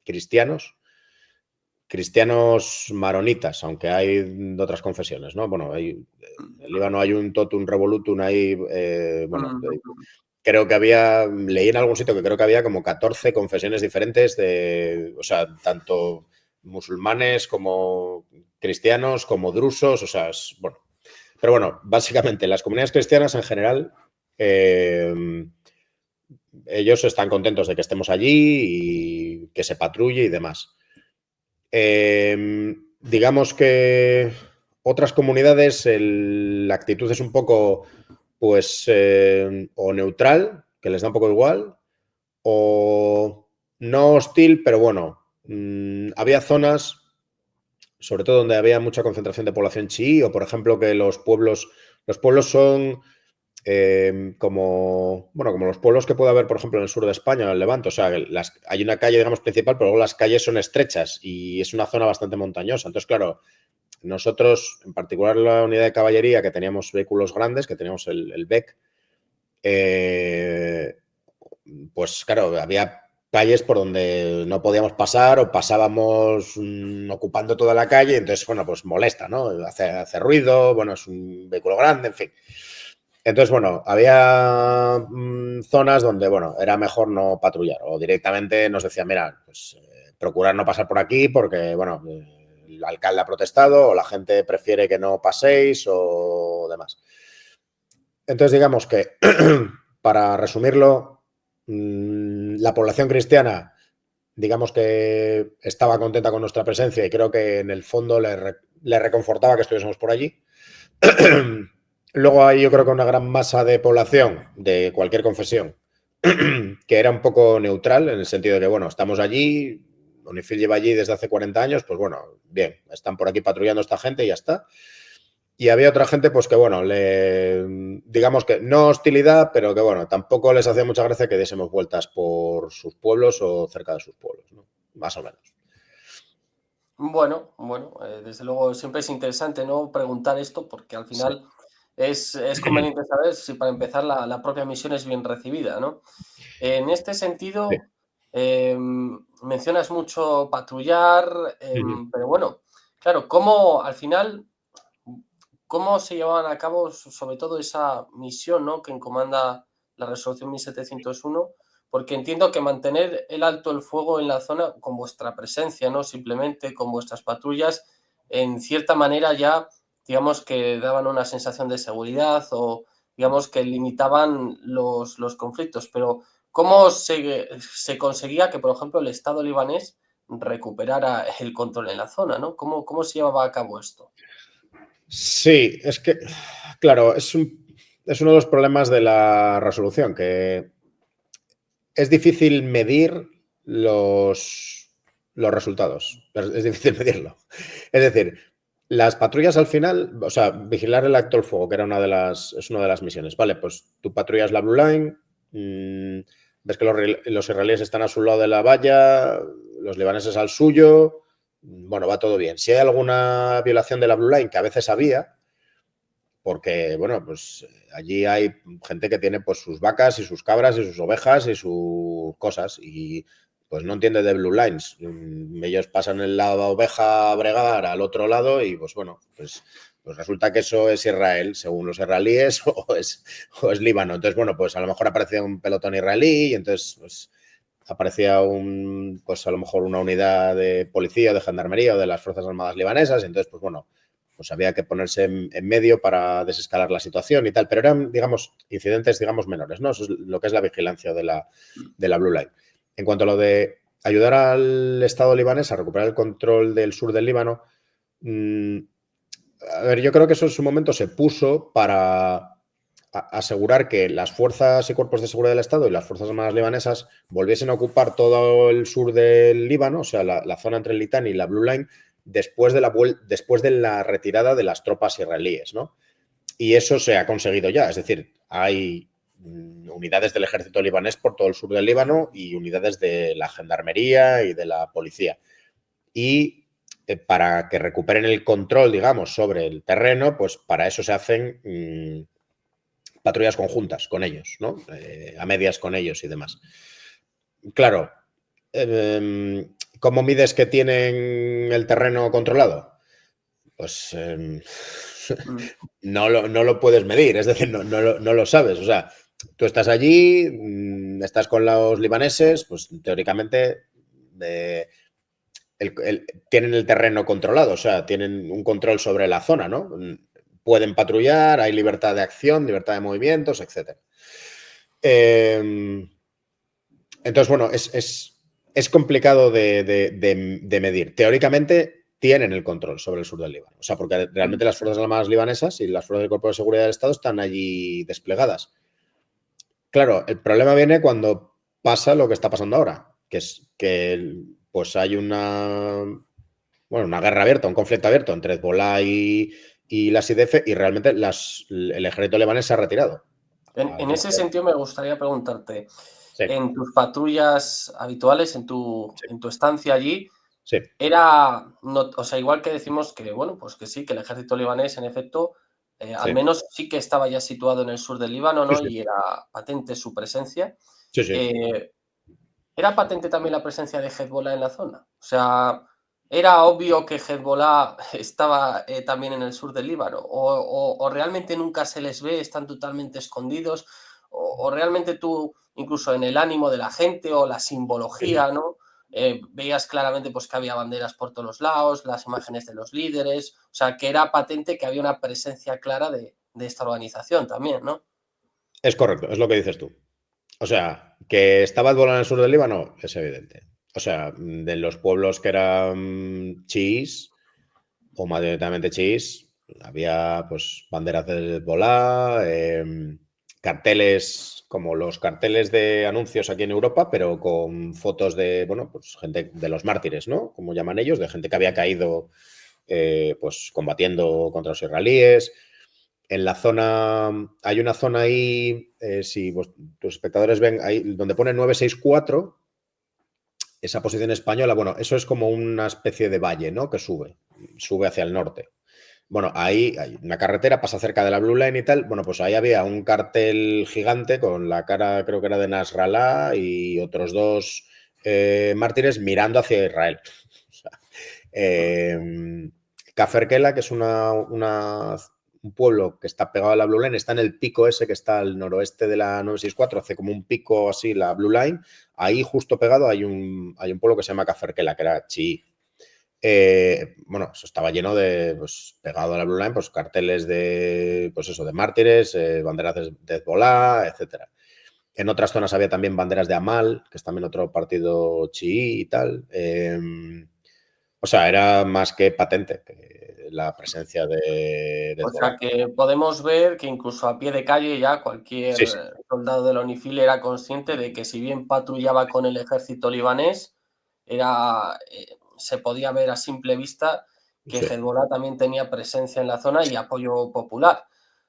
cristianos maronitas, aunque hay de otras confesiones, ¿no? Bueno, en el Líbano hay un totum revolutum ahí, creo que leí en algún sitio que creo que había como 14 confesiones diferentes o sea, tanto musulmanes como cristianos, como drusos, o sea, bueno. Pero bueno, básicamente las comunidades cristianas en general, ellos están contentos de que estemos allí y que se patrulle y demás. Digamos que otras comunidades, la actitud es un poco, pues o neutral, que les da un poco igual, o no hostil, pero bueno, había zonas, sobre todo donde había mucha concentración de población chií, o por ejemplo que los pueblos son como los pueblos que puede haber, por ejemplo, en el sur de España, en el Levante. O sea, hay una calle, digamos, principal, pero luego las calles son estrechas y es una zona bastante montañosa. Entonces, claro, nosotros, en particular la unidad de caballería, que teníamos vehículos grandes, que teníamos el BEC, pues claro, había calles por donde no podíamos pasar o pasábamos ocupando toda la calle, entonces, bueno, pues molesta, ¿no? Hace ruido, bueno, es un vehículo grande, en fin. Entonces, bueno, había zonas donde, bueno, era mejor no patrullar o directamente nos decían, mira, pues procurar no pasar por aquí porque, bueno, el alcalde ha protestado o la gente prefiere que no paséis o demás. Entonces, digamos que, para resumirlo, la población cristiana, digamos que estaba contenta con nuestra presencia y creo que en el fondo le reconfortaba que estuviésemos por allí. Luego hay, yo creo que una gran masa de población de cualquier confesión que era un poco neutral en el sentido de que, bueno, estamos allí, UNIFIL lleva allí desde hace 40 años, pues bueno, bien, están por aquí patrullando esta gente y ya está. Y había otra gente, pues que bueno, digamos que no hostilidad, pero que bueno, tampoco les hacía mucha gracia que diésemos vueltas por sus pueblos o cerca de sus pueblos, ¿no? Más o menos. Bueno, desde luego siempre es interesante, ¿no?, preguntar esto, porque al Sí. final es conveniente saber si para empezar la propia misión es bien recibida, ¿no? En este Sí. sentido, mencionas mucho patrullar, pero bueno, claro, ¿cómo al final, cómo se llevaban a cabo, sobre todo esa misión, ¿no?, que encomanda la resolución 1701? Porque entiendo que mantener el alto el fuego en la zona con vuestra presencia, no simplemente con vuestras patrullas, en cierta manera ya, digamos que daban una sensación de seguridad o digamos que limitaban los conflictos. Pero ¿cómo se conseguía que, por ejemplo, el Estado libanés recuperara el control en la zona, ¿no? ¿Cómo se llevaba a cabo esto? Sí, es que, claro, es uno de los problemas de la resolución, que es difícil medir los resultados. Es difícil medirlo. Es decir, las patrullas al final, o sea, vigilar el acto del fuego, que era es una de las misiones. Vale, pues tú patrullas la Blue Line, ves que los israelíes están a su lado de la valla, los libaneses al suyo, bueno, va todo bien. Si hay alguna violación de la Blue Line, que a veces había, porque, bueno, pues allí hay gente que tiene pues sus vacas y sus cabras y sus ovejas y sus cosas y pues no entiende de Blue Lines. Ellos pasan el lado de oveja a bregar al otro lado y pues bueno, pues resulta que eso es Israel, según los israelíes, o es Líbano. Entonces, bueno, pues a lo mejor aparecía un pelotón israelí y entonces pues aparecía pues a lo mejor una unidad de policía, de gendarmería o de las Fuerzas Armadas libanesas y entonces, pues bueno, pues había que ponerse en medio para desescalar la situación y tal, pero eran, digamos, incidentes, digamos, menores, ¿no? Eso es lo que es la vigilancia de la Blue Line. En cuanto a lo de ayudar al Estado libanés a recuperar el control del sur del Líbano, a ver, yo creo que eso en su momento se puso para asegurar que las fuerzas y cuerpos de seguridad del Estado y las Fuerzas Armadas libanesas volviesen a ocupar todo el sur del Líbano, o sea, la zona entre el Litani y la Blue Line, después de la retirada de las tropas israelíes, ¿no? Y eso se ha conseguido ya, es decir, hay unidades del ejército libanés por todo el sur del Líbano y unidades de la gendarmería y de la policía. Y para que recuperen el control, digamos, sobre el terreno, pues para eso se hacen patrullas conjuntas con ellos, ¿no? A medias con ellos y demás. Claro, ¿cómo mides que tienen el terreno controlado? Pues Mm. no lo puedes medir, es decir, no lo sabes. O sea, tú estás allí, estás con los libaneses, pues teóricamente tienen el terreno controlado, o sea, tienen un control sobre la zona, ¿no? Pueden patrullar, hay libertad de acción, libertad de movimientos, etc. Entonces, bueno, es complicado de medir. Teóricamente, tienen el control sobre el sur del Líbano. O sea, porque realmente las Fuerzas Armadas libanesas y las Fuerzas del Cuerpo de Seguridad del Estado están allí desplegadas. Claro, el problema viene cuando pasa lo que está pasando ahora, que es que pues hay una guerra abierta, un conflicto abierto entre Hezbollah y las IDF, y realmente el ejército libanés se ha retirado. En ese sentido me gustaría preguntarte, Sí, en tus patrullas habituales, en tu sí, estancia allí, sí, o sea, igual que decimos que, bueno, pues que sí, que el ejército libanés, en efecto, al sí, menos sí que estaba ya situado en el sur del Líbano, sí, ¿no? sí, Y era patente su presencia. sí, sí. Eh, ¿Era patente también la presencia de Hezbollah en la zona? O sea, ¿era obvio que Hezbollah estaba también en el sur del Líbano? ¿O realmente nunca se les ve, están totalmente escondidos? ¿O realmente tú, incluso en el ánimo de la gente o la simbología, ¿no? Veías claramente pues, que había banderas por todos los lados, las imágenes de los líderes, o sea, que era patente que había una presencia clara de esta organización también, ¿no? Es correcto, es lo que dices tú. O sea, que estaba Hezbollah en el sur del Líbano, es evidente. O sea, de los pueblos que eran chiíes, o mayoritariamente chiíes, había pues banderas de Hezbollah, carteles como los carteles de anuncios aquí en Europa, pero con fotos de, bueno, pues gente de los mártires, ¿no? Como llaman ellos, de gente que había caído pues combatiendo contra los israelíes. En la zona, hay una zona ahí, si tus espectadores ven, ahí donde pone 964, esa posición española, bueno, eso es como una especie de valle, ¿no? Que sube hacia el norte. Bueno, ahí hay una carretera, pasa cerca de la Blue Line y tal. Bueno, pues ahí había un cartel gigante con la cara, creo que era de Nasrallah y otros dos mártires mirando hacia Israel. O sea, Kaferkela, que es un pueblo que está pegado a la Blue Line, está en el pico ese que está al noroeste de la 964, hace como un pico así la Blue Line. Ahí justo pegado hay un pueblo que se llama Kaferkela, que era chií. Bueno, eso estaba lleno de, pues, pegado a la Blue Line, pues carteles de, pues eso, de mártires, banderas de Hezbollah, etcétera. En otras zonas había también banderas de Amal, que es también otro partido chií y tal. O sea, era más que patente la presencia de O sea Hezbollah. que podemos ver que incluso a pie de calle ya cualquier Sí, sí, soldado de la UNIFIL era consciente de que si bien patrullaba con el ejército libanés, se podía ver a simple vista que sí. Hezbollah también tenía presencia en la zona y apoyo popular.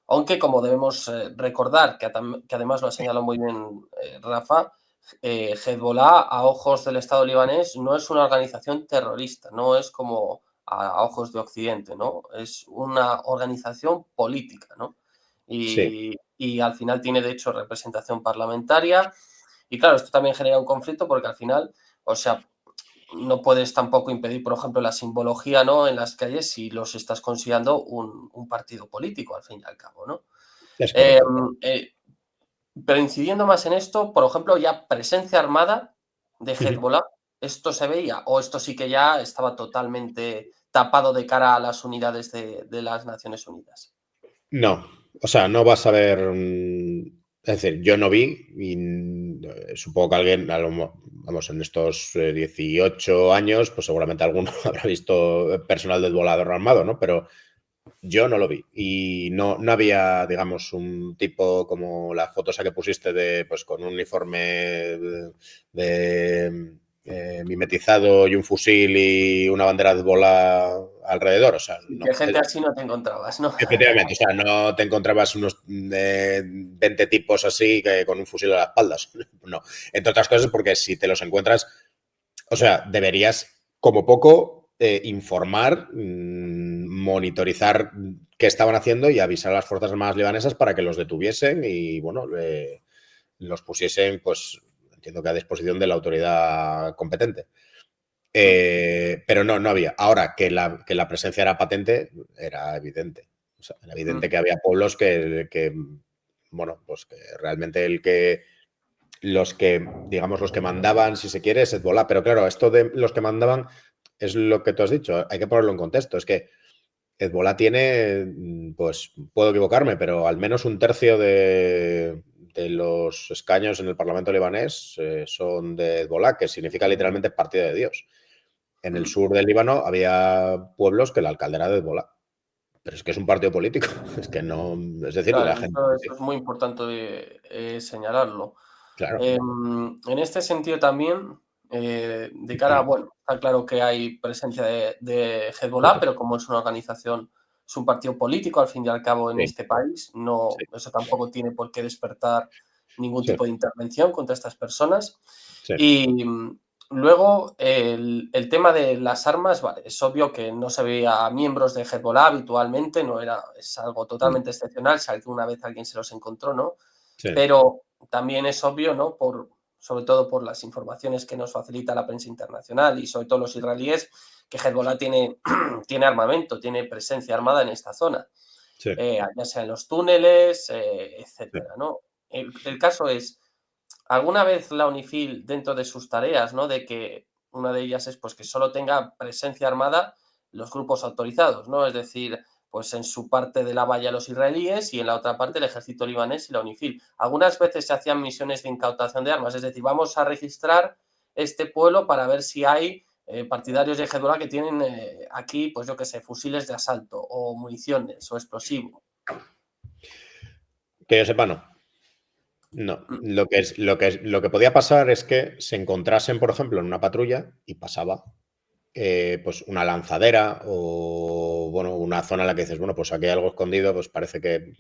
Aunque, como debemos recordar, que además lo ha señalado muy bien Rafa, Hezbollah, a ojos del Estado libanés, no es una organización terrorista, no es como a ojos de Occidente, ¿no? Es una organización política, ¿no? Sí. Y al final tiene, de hecho, representación parlamentaria. Y claro, esto también genera un conflicto porque al final, o sea, no puedes tampoco impedir, por ejemplo, la simbología, ¿no? En las calles si los estás considerando un partido político, al fin y al cabo, ¿no? Es Eh, correcto. eh, pero incidiendo más en esto, por ejemplo, ya presencia armada de Ujú. Hezbollah, ¿esto se veía? ¿O esto sí que ya estaba totalmente tapado de cara a las unidades de las Naciones Unidas? No, o sea, no vas a ver. Es decir, yo no vi y supongo que alguien, vamos, en estos 18 años, pues seguramente alguno habrá visto personal del volador armado, ¿no? Pero yo no lo vi y no había, digamos, un tipo como la foto esa que pusiste de, pues, con un uniforme mimetizado y un fusil y una bandera de bola alrededor. O sea, Y no. que gente así no te encontrabas, ¿no? Efectivamente, o sea, no te encontrabas unos 20 tipos así que con un fusil a las espaldas. No. Entre otras cosas, porque si te los encuentras, o sea, deberías, como poco, informar, monitorizar qué estaban haciendo y avisar a las Fuerzas Armadas libanesas para que los detuviesen y, bueno, los pusiesen, pues, entiendo que a disposición de la autoridad competente. Pero no había. Ahora, que la presencia era patente, era evidente. O sea, era evidente que había pueblos bueno, pues que realmente digamos, los que mandaban, si se quiere, es Hezbollah. Pero claro, esto de los que mandaban es lo que tú has dicho. Hay que ponerlo en contexto. Es que Hezbollah tiene, pues puedo equivocarme, pero al menos un tercio de los escaños en el Parlamento libanés son de Hezbollah, que significa literalmente partido de Dios. en el sur del Líbano había pueblos que el alcalde era de Hezbollah. Pero es que es un partido político. Es que no. Es decir, la Claro, gente. eso es muy importante señalarlo. Claro. En este sentido también, de cara a, bueno, está claro que hay presencia de Hezbollah, pero como es una organización, es un partido político al fin y al cabo en Sí, este país, sí, no, eso tampoco tiene por qué despertar ningún sí, tipo de intervención contra estas personas. sí. Y luego el tema de las armas, vale, es obvio que no se veía a miembros de Hezbollah habitualmente, no era, es algo Mm, totalmente excepcional, si alguna vez alguien se los encontró, ¿no? sí, Pero también es obvio, ¿no? Sobre todo por las informaciones que nos facilita la prensa internacional y sobre todo los israelíes, que Hezbollah tiene, tiene armamento, tiene presencia armada en esta zona, sí, ya sea en los túneles, sí. etcétera, ¿no? El caso es, ¿alguna vez la UNIFIL, dentro de sus tareas, ¿no? De que una de ellas es pues, que solo tenga presencia armada los grupos autorizados, ¿no? Es decir, pues en su parte de la valla los israelíes y en la otra parte el ejército libanés y la UNIFIL. Algunas veces se hacían misiones de incautación de armas, es decir, vamos a registrar este pueblo para ver si hay partidarios de Hezbollah que tienen aquí, pues yo qué sé, fusiles de asalto o municiones o explosivos. Que yo sepa, no. No. Mm, Lo que podía pasar es que se encontrasen, por ejemplo, en una patrulla y pasaba pues una lanzadera o bueno, una zona en la que dices, bueno, pues aquí hay algo escondido, pues parece que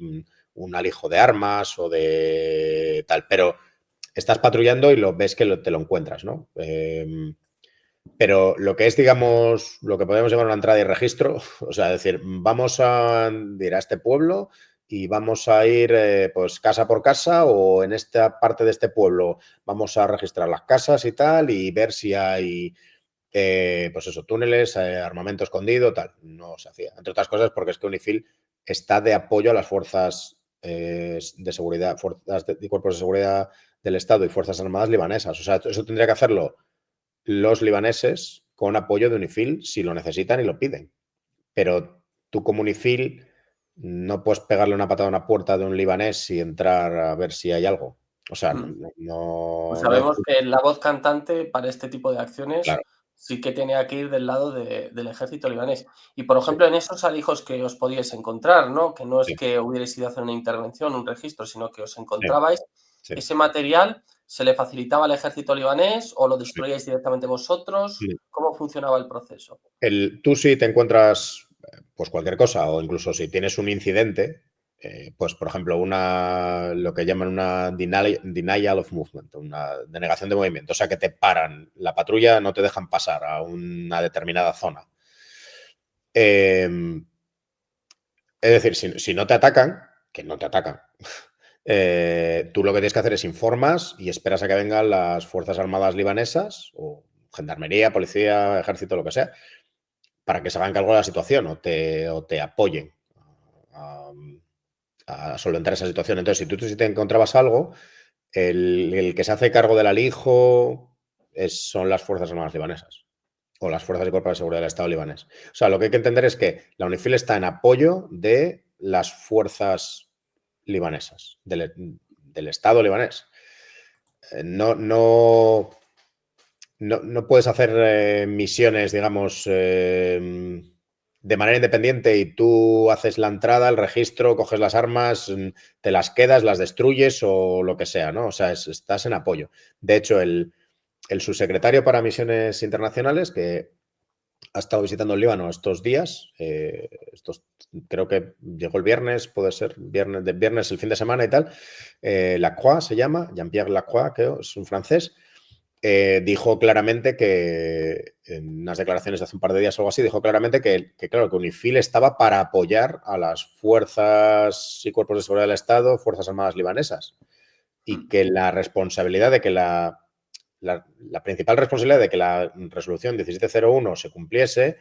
un alijo de armas o de tal, pero estás patrullando y lo ves que te lo encuentras, ¿no? Pero lo que es, digamos, lo que podemos llamar una entrada y registro, o sea, decir, vamos a ir a este pueblo y vamos a ir pues casa por casa o en esta parte de este pueblo vamos a registrar las casas y tal y ver si hay, pues eso, túneles, armamento escondido, tal. No se hacía. Entre otras cosas porque es que UNIFIL está de apoyo a las fuerzas de seguridad, fuerzas y cuerpos de seguridad del Estado y fuerzas armadas libanesas. O sea, eso tendría que hacerlo los libaneses con apoyo de UNIFIL si lo necesitan y lo piden. Pero tú como UNIFIL no puedes pegarle una patada a una puerta de un libanés y entrar a ver si hay algo. O sea, mm. Pues no hay sabemos que la voz cantante para este tipo de acciones claro, sí que tenía que ir del lado del ejército libanés. Y, por sí, ejemplo, en esos alijos que os podíais encontrar, ¿no? Que no es sí, que hubierais ido a hacer una intervención, un registro, sino que os sí, encontrabais, sí, ese material se le facilitaba al ejército libanés o lo sí. destruíais directamente vosotros. ¿Cómo funcionaba el proceso? Tú si te encuentras pues cualquier cosa o incluso si tienes un incidente, pues por ejemplo lo que llaman una denial of movement, una denegación de movimiento, o sea que te paran la patrulla, no te dejan pasar a una determinada zona. Es decir, si no te atacan, que no te atacan, tú lo que tienes que hacer es informas y esperas a que vengan las Fuerzas Armadas libanesas o gendarmería, policía, ejército, lo que sea, para que se hagan cargo de la situación o te apoyen a, a solventar esa situación. Entonces, si te encontrabas algo, el que se hace cargo del alijo son las Fuerzas Armadas libanesas o las Fuerzas y Cuerpos de Seguridad del Estado libanés. O sea, lo que hay que entender es que la UNIFIL está en apoyo de las fuerzas libanesas, del Estado libanés. No puedes hacer misiones, digamos, de manera independiente y tú haces la entrada, el registro, coges las armas, te las quedas, las destruyes o lo que sea, ¿no? O sea, estás en apoyo. De hecho, el subsecretario para misiones internacionales, que ha estado visitando el Líbano estos días, creo que llegó el viernes, puede ser viernes el fin de semana y tal, Lacroix se llama, Jean-Pierre Lacroix, creo, es un francés, dijo claramente que, en unas declaraciones de hace un par de días o algo así, dijo claramente claro, que UNIFIL estaba para apoyar a las fuerzas y cuerpos de seguridad del Estado, Fuerzas Armadas libanesas, y Mm, que la responsabilidad de que la principal responsabilidad de que la resolución 1701 se cumpliese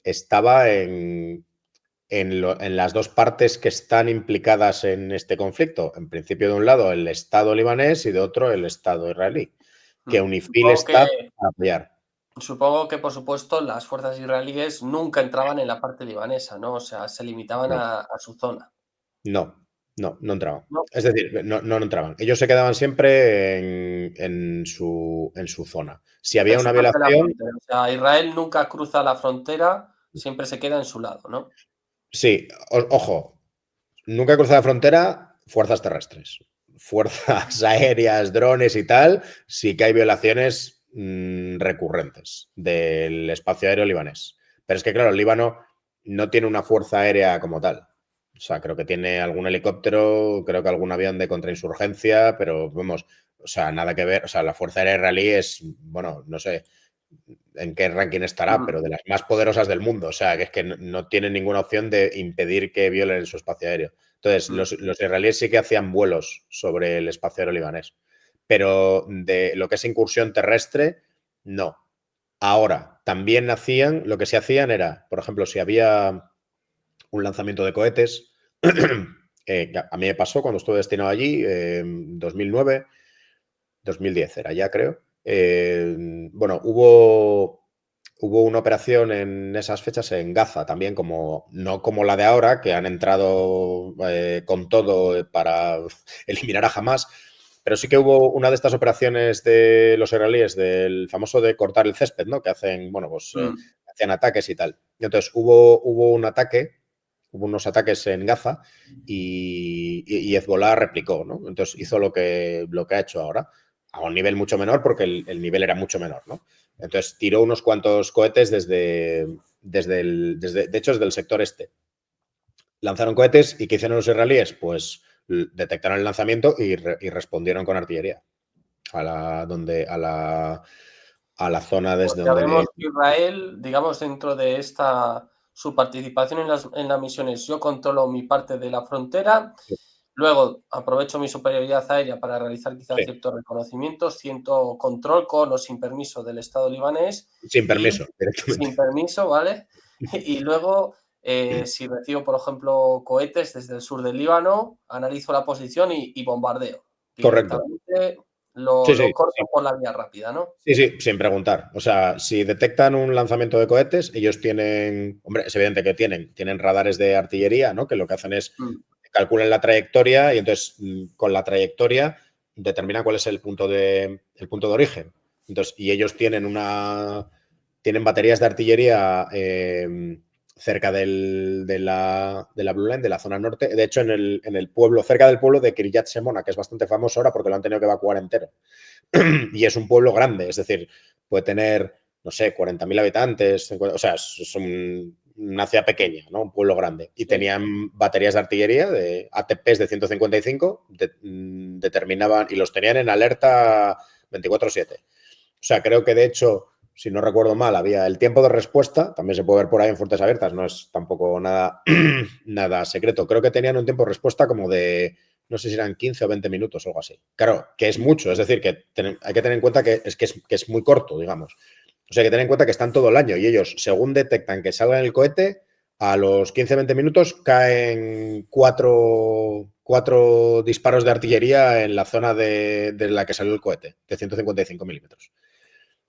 estaba en las dos partes que están implicadas en este conflicto. En principio, de un lado, el Estado libanés y de otro, el Estado israelí. Que mm. UNIFIL está para apoyar. Supongo que, por supuesto, las fuerzas israelíes nunca entraban en la parte libanesa, ¿no? O sea, se limitaban No, a su zona. no. no entraban. ¿no? Es decir, no entraban. Ellos se quedaban siempre en su zona. Si En había su una parte de la violación, frontera. O sea, Israel nunca cruza la frontera, siempre se queda en su lado, ¿no? sí, ojo, nunca cruzado la frontera, fuerzas terrestres. Fuerzas aéreas, drones y tal, sí que hay violaciones recurrentes del espacio aéreo libanés. Pero es que, claro, el Líbano no tiene una fuerza aérea como tal. O sea, creo que tiene algún helicóptero, creo que algún avión de contrainsurgencia, pero vamos, o sea, nada que ver. O sea, la fuerza aérea israelí es, bueno, no sé en qué ranking estará, Mm, pero de las más poderosas del mundo. O sea, que es que no tienen ninguna opción de impedir que violen su espacio aéreo. Entonces, mm. los israelíes sí que hacían vuelos sobre el espacio aéreo libanés, pero de lo que es incursión terrestre, no. Ahora, también hacían, lo que se hacían era, por ejemplo, si había un lanzamiento de cohetes, a mí me pasó cuando estuve destinado allí, en 2009, 2010 era ya, creo. Bueno, hubo una operación en esas fechas en Gaza también, como no como la de ahora, que han entrado con todo para eliminar a Hamas, pero sí que hubo una de estas operaciones de los israelíes, del famoso de cortar el césped, ¿no? Que hacen, bueno, pues Mm. hacían ataques y tal. Y entonces hubo un ataque, hubo unos ataques en Gaza y Hezbollah replicó, ¿no? Entonces hizo lo que ha hecho ahora, a un nivel mucho menor porque el nivel era mucho menor, ¿no? Entonces tiró unos cuantos cohetes de hecho, desde el sector este. Lanzaron cohetes y ¿qué hicieron los israelíes? Pues detectaron el lanzamiento y respondieron con artillería a la zona O desde sea, donde... vemos que Israel, digamos, dentro de esta, su participación en las misiones, yo controlo mi parte de la frontera, luego aprovecho mi superioridad aérea para realizar quizás Sí, ciertos reconocimientos, siento control con o sin permiso del Estado libanés sin y permiso, directamente. sin permiso, ¿vale? Y luego, si recibo, por ejemplo, cohetes desde el sur del Líbano, analizo la posición y bombardeo. Correcto. Directamente Sí, lo sí, corto sí. por la vía rápida, ¿no? Sí, sí, sin preguntar. O sea, si detectan un lanzamiento de cohetes, ellos tienen, hombre, es evidente que tienen radares de artillería, ¿no? Que lo que hacen es Mm. calculan la trayectoria y entonces con la trayectoria determinan cuál es el punto de origen. Entonces, y ellos tienen baterías de artillería cerca de la Blue Line, de la zona norte. De hecho, en el pueblo, cerca del pueblo de Kiryat Shemona, que es bastante famoso ahora porque lo han tenido que evacuar entero. Y es un pueblo grande, es decir, puede tener, no sé, 40.000 habitantes, 50, o sea, es una ciudad pequeña, ¿no? Un pueblo grande. Y Sí. tenían baterías de artillería, de ATPs de 155, determinaban y los tenían en alerta 24/7. O sea, creo que de hecho, si no recuerdo mal, había el tiempo de respuesta, también se puede ver por ahí en fuentes abiertas, no es tampoco nada, nada secreto. Creo que tenían un tiempo de respuesta como de, no sé si eran 15 o 20 minutos o algo así. Claro, que es mucho, es decir, que hay que tener en cuenta que es muy corto, digamos. O sea, hay que tener en cuenta que están todo el año y ellos, según detectan que salga el cohete, a los 15-20 minutos caen cuatro disparos de artillería en la zona de la que salió el cohete, de 155 milímetros.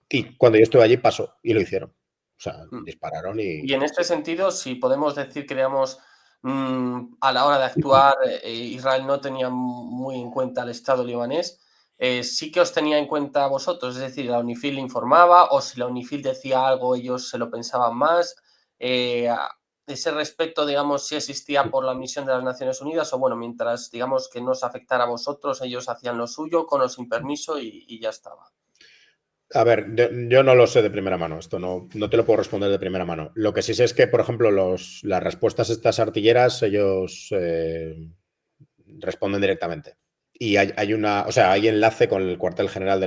Y cuando yo estuve allí pasó y lo hicieron. O sea, Mm. dispararon Y y en este sí. sentido, si podemos decir que, digamos, a la hora de actuar, Israel no tenía muy en cuenta al Estado libanés, sí que os tenía en cuenta a vosotros, es decir, la UNIFIL le informaba o si la UNIFIL decía algo, ellos se lo pensaban más. Ese respeto, digamos, sí existía por la misión de las Naciones Unidas o bueno, mientras, digamos, que no os afectara a vosotros, ellos hacían lo suyo con o sin permiso y ya estaba. A ver, yo no lo sé de primera mano, esto no te lo puedo responder de primera mano. Lo que sí sé es que, por ejemplo, las respuestas estas artilleras, ellos responden directamente. Y hay enlace con el cuartel general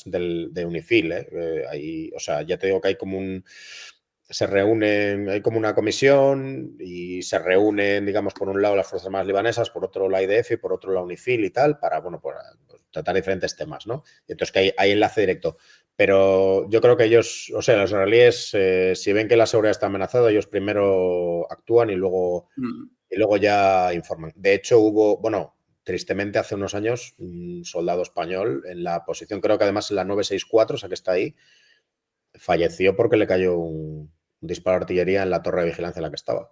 de UNIFIL, ¿eh? O sea, ya te digo que hay como se reúnen, hay como una comisión y se reúnen, digamos, por un lado las Fuerzas Armadas libanesas, por otro la IDF y por otro la UNIFIL y tal, para, bueno, pues, tratar diferentes temas, ¿no? Y entonces que hay enlace directo. Pero yo creo que ellos, o sea, los israelíes, si ven que la seguridad está amenazada, ellos primero actúan Mm. y luego ya informan. De hecho, bueno, tristemente hace unos años, un soldado español en la posición, creo que además en la 964, o sea que está ahí, falleció porque le cayó un disparo de artillería en la torre de vigilancia en la que estaba,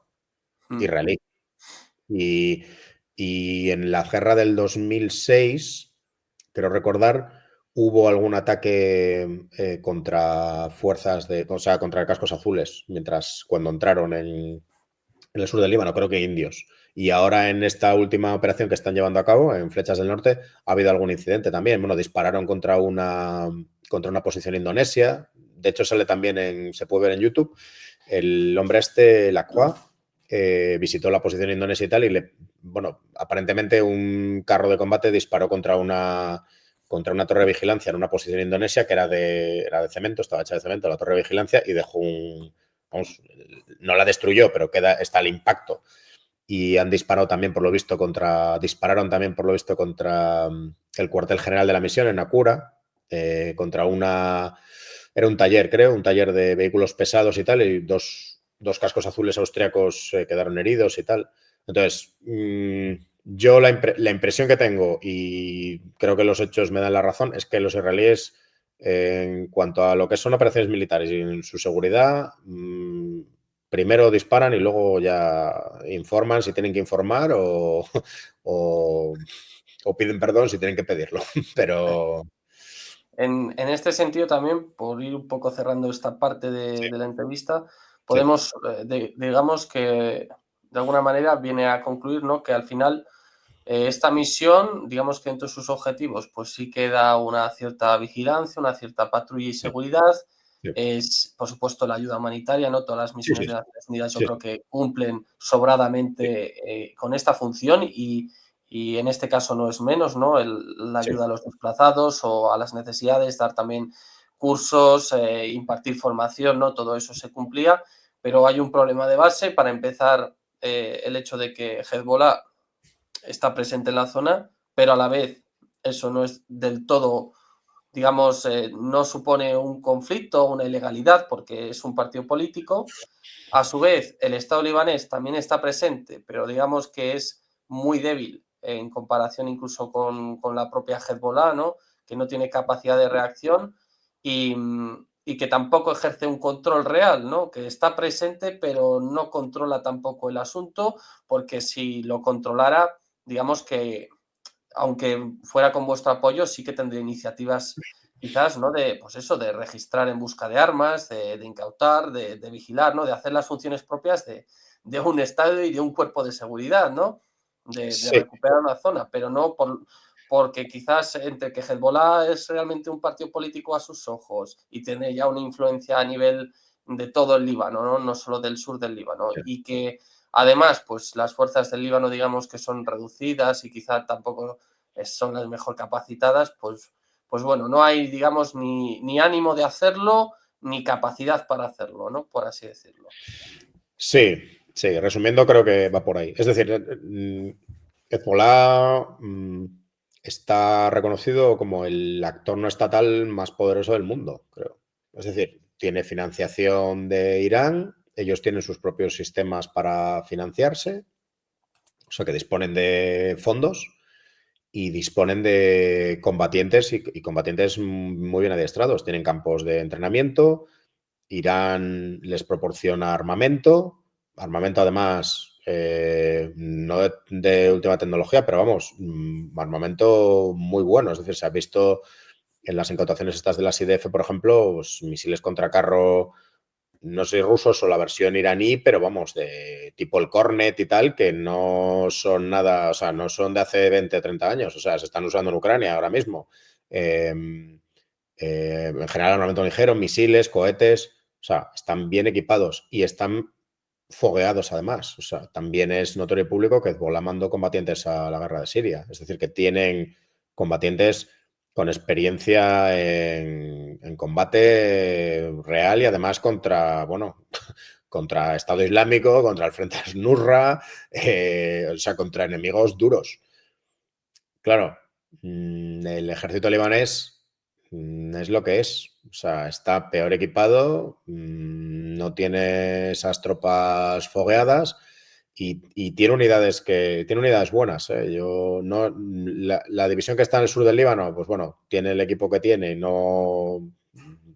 Mm. israelí. Y, Y en la guerra del 2006, creo recordar, hubo algún ataque contra fuerzas o sea, contra cascos azules, cuando entraron en el sur del Líbano, creo que indios. Y ahora en esta última operación que están llevando a cabo, en Flechas del Norte, ha habido algún incidente también. Bueno, dispararon contra una posición indonesia. De hecho, sale también se puede ver en YouTube. El hombre Lacroix, visitó la posición indonesia y tal, y aparentemente un carro de combate disparó contra una torre de vigilancia en una posición indonesia que era de cemento, estaba hecha de cemento, la torre de vigilancia, y dejó vamos, no la destruyó, pero está el impacto. Y han disparado también, por lo visto, dispararon también, por lo visto, contra el cuartel general de la misión en Nakura, contra era un taller, creo, un taller de vehículos pesados y tal, y dos cascos azules austriacos quedaron heridos y tal. Entonces, yo la impresión que tengo, y creo que los hechos me dan la razón, es que los israelíes, en cuanto a lo que son operaciones militares y en su seguridad, primero disparan y luego ya informan si tienen que informar o piden perdón si tienen que pedirlo. Pero En este sentido también, por ir un poco cerrando esta parte sí, de la entrevista, sí, podemos, digamos que de alguna manera viene a concluir, ¿no? Que al final esta misión, digamos que entre sus objetivos, pues sí queda una cierta vigilancia, una cierta patrulla y sí, seguridad. sí, Es, por supuesto, la ayuda humanitaria, ¿no? Todas las sí, misiones sí, de Naciones Unidas yo sí, creo que cumplen sí, sobradamente con esta función y en este caso no es menos, ¿no? La sí, ayuda a los desplazados o a las necesidades, dar también cursos, impartir formación, ¿no? Todo eso se cumplía, pero hay un problema de base. Para empezar, el hecho de que Hezbollah está presente en la zona, pero a la vez eso no es del todo, digamos, no supone un conflicto o una ilegalidad porque es un partido político. A su vez, el Estado libanés también está presente, pero digamos que es muy débil en comparación incluso con la propia Hezbollah, ¿no? Que no tiene capacidad de reacción y, y que tampoco ejerce un control real, ¿no? Que está presente, pero no controla tampoco el asunto, porque si lo controlara, digamos que aunque fuera con vuestro apoyo, sí que tendría iniciativas quizás, ¿no? De, pues eso, de registrar en busca de armas, de incautar, de vigilar, ¿no? De hacer las funciones propias de un Estado y de un cuerpo de seguridad, ¿no? De sí, recuperar una zona, pero no porque quizás entre que Hezbollah es realmente un partido político a sus ojos y tiene ya una influencia a nivel de todo el Líbano, ¿no? No solo del sur del Líbano, sí. y que además, pues las fuerzas del Líbano, digamos que son reducidas y quizá tampoco son las mejor capacitadas, pues bueno, no hay, digamos, ni ánimo de hacerlo, ni capacidad para hacerlo, ¿no? Por así decirlo. Sí, sí, resumiendo, creo que va por ahí. Es decir, Hezbollah está reconocido como el actor no estatal más poderoso del mundo, creo. Es decir, tiene financiación de Irán, ellos tienen sus propios sistemas para financiarse, o sea que disponen de fondos y disponen de combatientes y combatientes muy bien adiestrados. Tienen campos de entrenamiento, Irán les proporciona armamento además, no de última tecnología, pero vamos, armamento muy bueno. Es decir, se ha visto en las incautaciones estas de las IDF, por ejemplo, pues, misiles contra carro, no sé, rusos o la versión iraní, pero vamos, de tipo el Cornet y tal, que no son nada, o sea, no son de hace 20 o 30 años, o sea, se están usando en Ucrania ahora mismo. En general, armamento ligero, misiles, cohetes, o sea, están bien equipados y están fogueados además. O sea, también es notorio y público que Hezbollah mandó combatientes a la guerra de Siria. Es decir, que tienen combatientes con experiencia en combate real y además contra, bueno, contra Estado Islámico, contra el Frente Al-Nusra, o sea, contra enemigos duros. Claro, el ejército libanés es lo que es. O sea, está peor equipado, no tiene esas tropas fogueadas y tiene unidades buenas. Yo no, la división que está en el sur del Líbano, pues bueno, tiene el equipo que tiene, no,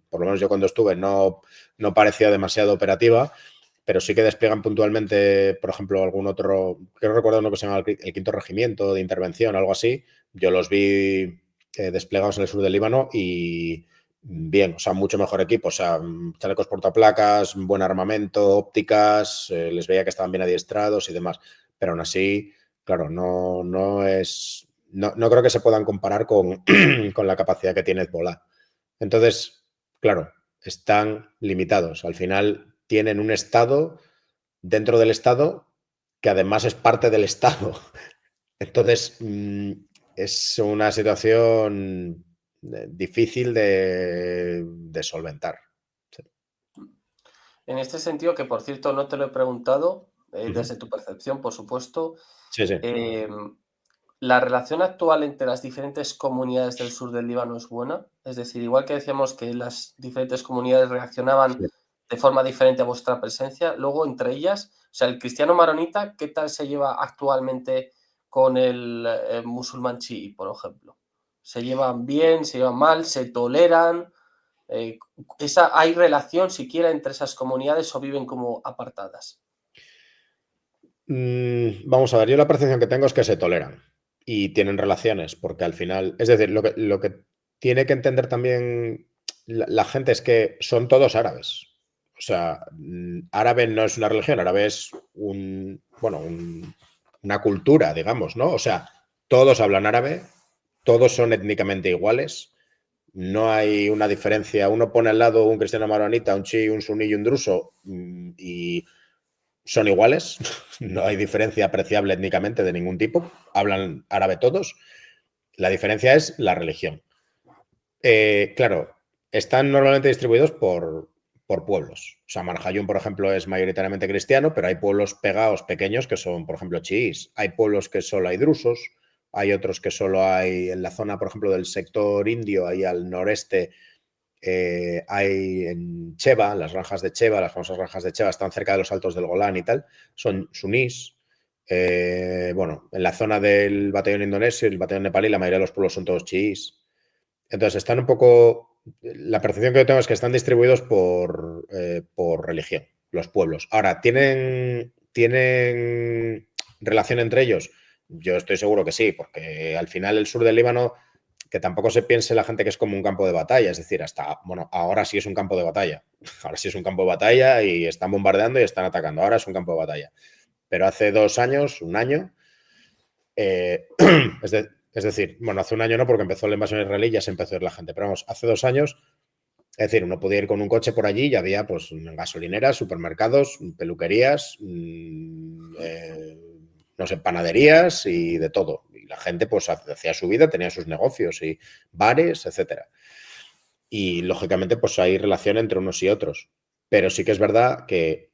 por lo menos yo cuando estuve, no parecía demasiado operativa, pero sí que despliegan puntualmente, por ejemplo, algún otro, creo recuerdo uno que se llama el Quinto Regimiento de Intervención, algo así. Yo los vi desplegados en el sur del Líbano y bien, o sea, mucho mejor equipo, o sea, chalecos portaplacas, buen armamento, ópticas, les veía que estaban bien adiestrados y demás, pero aún así, claro, no es, no creo que se puedan comparar con, con la capacidad que tiene Hezbollah. Entonces, claro, están limitados. Al final tienen un Estado dentro del Estado que además es parte del Estado. Entonces, es una situación difícil de solventar. Sí. En este sentido, que por cierto no te lo he preguntado, desde tu percepción, por supuesto, Sí, sí. em, ¿la relación actual entre las diferentes comunidades del sur del Líbano es buena? Es decir, igual que decíamos que las diferentes comunidades reaccionaban Sí. de forma diferente a vuestra presencia, luego entre ellas, o sea, el cristiano maronita, ¿qué tal se lleva actualmente con el musulmán chií, por ejemplo? ¿Se llevan bien, se llevan mal, se toleran? Eh, ¿Hay relación siquiera entre esas comunidades o viven como apartadas? Vamos a ver, yo la percepción que tengo es que se toleran y tienen relaciones, porque al final, es decir, lo que tiene que entender también la gente es que son todos árabes. O sea, árabe no es una religión, árabe es bueno, una cultura, digamos, ¿no? O sea, todos hablan árabe, todos son étnicamente iguales, no hay una diferencia. Uno pone al lado un cristiano maronita, un chií, un suní y un druso y son iguales, no hay diferencia apreciable étnicamente de ningún tipo, hablan árabe todos, la diferencia es la religión. Claro, están normalmente distribuidos por pueblos. O sea, Marjayún, por ejemplo, es mayoritariamente cristiano, pero hay pueblos pegados pequeños que son, por ejemplo, chiíes. Hay pueblos que solo hay drusos, hay otros que solo hay en la zona, por ejemplo, del sector indio, ahí al noreste, hay en Cheva, las granjas de Cheva, las famosas granjas de Cheva, están cerca de los altos del Golán y tal, son sunís. Bueno, en la zona del batallón indonesio y el batallón nepalí, la mayoría de los pueblos son todos chiíes. Entonces, están un poco. La percepción que yo tengo es que están distribuidos por religión, los pueblos. Ahora, ¿tienen relación entre ellos? Yo estoy seguro que sí, porque al final el sur del Líbano, que tampoco se piense la gente que es como un campo de batalla, es decir, bueno, ahora sí es un campo de batalla. Ahora sí es un campo de batalla y están bombardeando y están atacando. Ahora es un campo de batalla. Pero hace 2 años, un año, eh, es decir, bueno, hace un año no, porque empezó la invasión israelí y ya se empezó a ir la gente. Pero vamos, hace 2 años, es decir, uno podía ir con un coche por allí y había pues gasolineras, supermercados, peluquerías, no sé, panaderías y de todo. Y la gente pues hacía su vida, tenía sus negocios y bares, etcétera. Y lógicamente pues hay relación entre unos y otros. Pero sí que es verdad que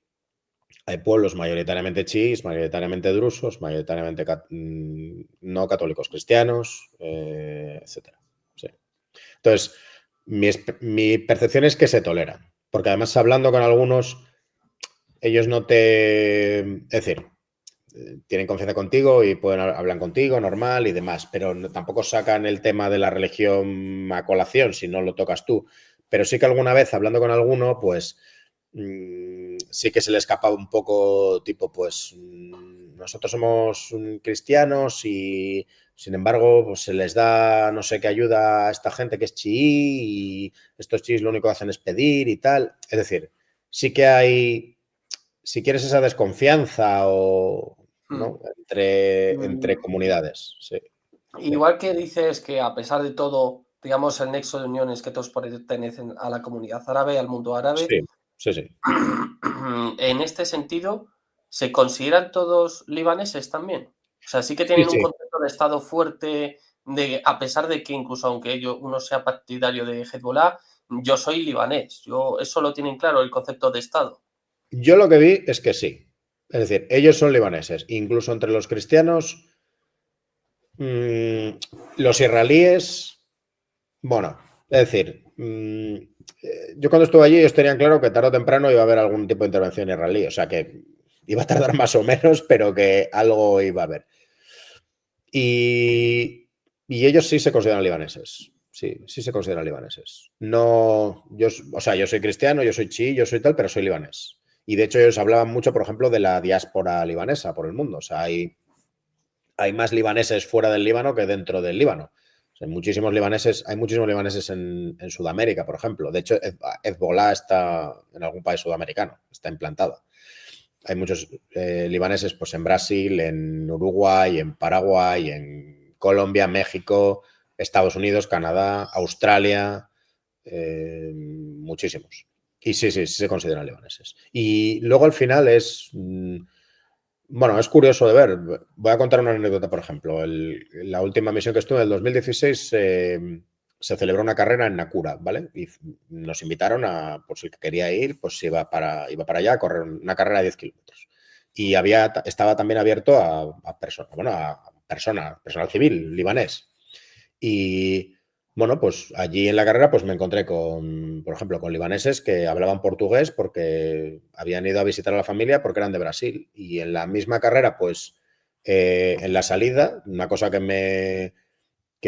hay pueblos mayoritariamente chiíes, mayoritariamente drusos, mayoritariamente no católicos cristianos, etcétera. Sí. Entonces, mi percepción es que se toleran, porque además hablando con algunos, ellos no te. Es decir, tienen confianza contigo y hablan contigo normal y demás, pero tampoco sacan el tema de la religión a colación si no lo tocas tú. Pero sí que alguna vez hablando con alguno, pues sí que se le escapa un poco, tipo, pues nosotros somos cristianos y sin embargo pues, se les da no sé qué ayuda a esta gente que es chií y estos chiís lo único que hacen es pedir y tal. Es decir, sí que hay, si quieres, esa desconfianza o Mm. ¿no? entre Mm, comunidades. Sí, sí, Igual que dices que a pesar de todo, digamos, el nexo de unión es que todos pertenecen a la comunidad árabe, al mundo árabe, sí, sí, sí. en este sentido, ¿se consideran todos libaneses también? O sea, sí que Sí, tienen un sí. concepto de Estado fuerte, a pesar de que incluso aunque uno sea partidario de Hezbollah, yo soy libanés. Eso lo tienen claro, el concepto de Estado. Yo lo que vi es que sí. Es decir, ellos son libaneses. Incluso entre los cristianos, los israelíes, bueno, es decir, yo cuando estuve allí, ellos tenían claro que tarde o temprano iba a haber algún tipo de intervención israelí. O sea que iba a tardar más o menos, pero que algo iba a haber. Y ellos sí se consideran libaneses. Sí, sí se consideran libaneses. No, o sea, yo soy cristiano, yo soy chií, yo soy tal, pero soy libanés. Y de hecho ellos hablaban mucho, por ejemplo, de la diáspora libanesa por el mundo. O sea, hay más libaneses fuera del Líbano que dentro del Líbano. O sea, hay muchísimos libaneses en Sudamérica, por ejemplo. De hecho, Hezbollah está en algún país sudamericano, está implantada. Hay muchos libaneses pues, en Brasil, en Uruguay, en Paraguay, en Colombia, México, Estados Unidos, Canadá, Australia, muchísimos. Y sí se consideran libaneses. Y luego al final bueno, es curioso de ver. Voy a contar una anécdota, por ejemplo. La última misión que estuve, en el 2016, se celebró una carrera en Nakura, ¿vale? Y nos invitaron por si quería ir, pues iba para allá a correr una carrera de 10 kilómetros. Y estaba también abierto a personas, bueno, a personal civil, libanés. Y bueno, pues allí en la carrera pues me encontré por ejemplo, con libaneses que hablaban portugués porque habían ido a visitar a la familia porque eran de Brasil. Y en la misma carrera, pues en la salida, una cosa que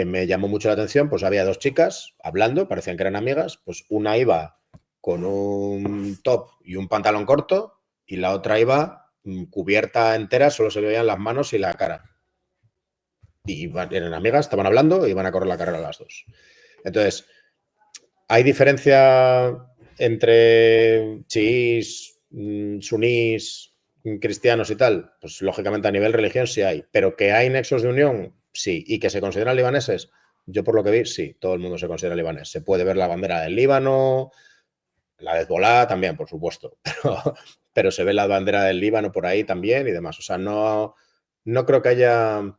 me llamó mucho la atención, pues había dos chicas hablando, parecían que eran amigas, pues una iba con un top y un pantalón corto y la otra iba cubierta entera, solo se le veían las manos y la cara. Y eran amigas, estaban hablando y iban a correr la carrera las dos. Entonces, ¿hay diferencia entre chiís, sunís, cristianos y tal? Pues lógicamente a nivel religión sí hay, pero que hay nexos de unión, sí, y que se consideran libaneses, yo por lo que vi, sí, todo el mundo se considera libanés. Se puede ver la bandera del Líbano, la de Hezbollah también, por supuesto, pero se ve la bandera del Líbano por ahí también y demás. O sea, no creo que haya,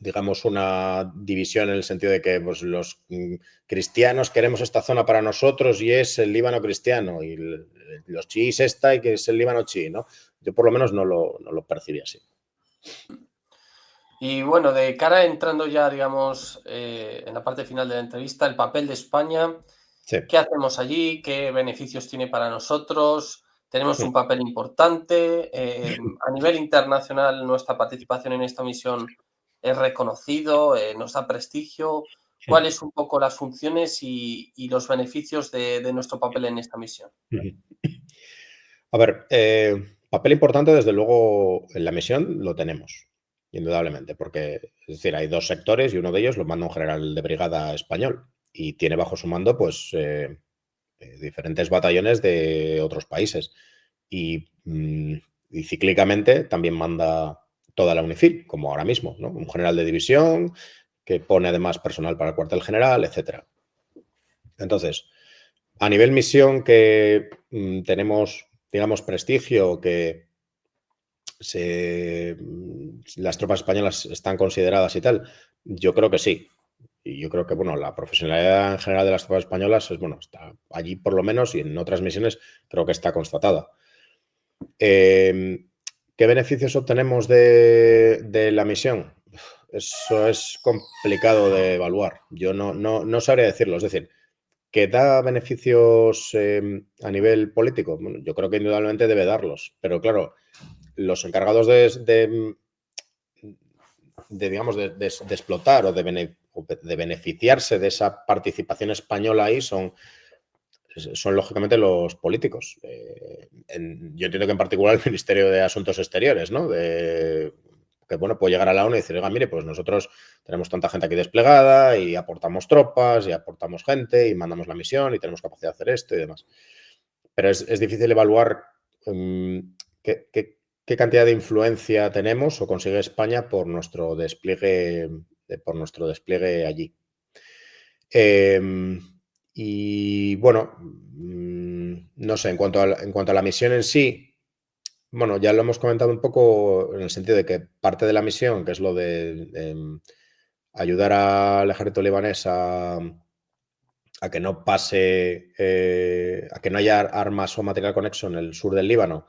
digamos, una división en el sentido de que pues, los cristianos queremos esta zona para nosotros y es el Líbano cristiano, y los chiíes esta y que es el Líbano chií, ¿no? Yo por lo menos no lo percibí así. Y bueno, de cara entrando ya, digamos, en la parte final de la entrevista, el papel de España, Sí. ¿qué hacemos allí? ¿Qué beneficios tiene para nosotros? Tenemos un papel importante. A nivel internacional, nuestra participación en esta misión es reconocido, nos da prestigio. ¿Cuáles un poco las funciones y los beneficios de nuestro papel en esta misión? A ver, papel importante, desde luego, en la misión lo tenemos, indudablemente, porque, es decir, hay dos sectores y uno de ellos lo manda un general de brigada español y tiene bajo su mando, pues, diferentes batallones de otros países. Y cíclicamente también manda toda la UNIFIL, como ahora mismo, ¿no? Un general de división que pone además personal para el cuartel general, etcétera. Entonces, a nivel misión que tenemos, digamos, prestigio, que las tropas españolas están consideradas y tal, yo creo que sí. Y yo creo que, bueno, la profesionalidad en general de las tropas españolas es, bueno, está allí por lo menos y en otras misiones creo que está constatada. ¿Qué beneficios obtenemos de la misión? Eso es complicado de evaluar. Yo no sabría decirlo. Es decir, ¿que da beneficios a nivel político? Bueno, yo creo que indudablemente debe darlos. Pero claro, los encargados digamos, de explotar o de beneficiarse de esa participación española ahí son lógicamente los políticos. Yo entiendo que en particular el Ministerio de Asuntos Exteriores, ¿no? Que bueno, puede llegar a la ONU y decir, oiga, mire, pues nosotros tenemos tanta gente aquí desplegada y aportamos tropas y aportamos gente y mandamos la misión y tenemos capacidad de hacer esto y demás. Pero es difícil evaluar qué cantidad de influencia tenemos o consigue España por nuestro despliegue allí. Y bueno, no sé, en cuanto a la misión en sí, bueno, ya lo hemos comentado un poco en el sentido de que parte de la misión, que es lo de ayudar al ejército libanés a que no pase, a que no haya armas o material conexo en el sur del Líbano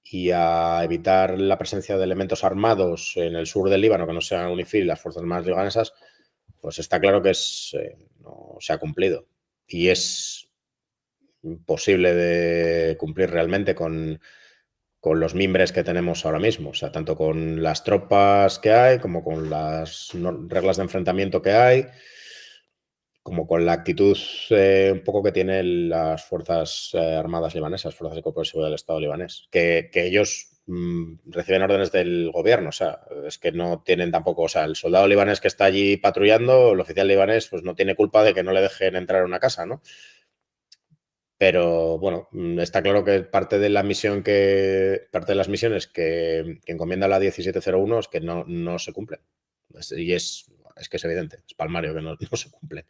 y a evitar la presencia de elementos armados en el sur del Líbano que no sean UNIFIL y las fuerzas armadas libanesas, pues está claro que no se ha cumplido. Y es imposible de cumplir realmente con los mimbres que tenemos ahora mismo. O sea, tanto con las tropas que hay como con las reglas de enfrentamiento que hay, como con la actitud un poco que tienen las Fuerzas Armadas libanesas, Fuerzas de Cuerpo de Seguridad del Estado libanés, que ellos reciben órdenes del gobierno, o sea, es que no tienen tampoco, o sea, el soldado libanés que está allí patrullando, el oficial libanés, pues no tiene culpa de que no le dejen entrar a una casa, ¿no? Pero bueno, está claro que parte de la misión parte de las misiones que encomienda la 1701 es que no se cumplen. Y es que es evidente, es palmario que no se cumplen.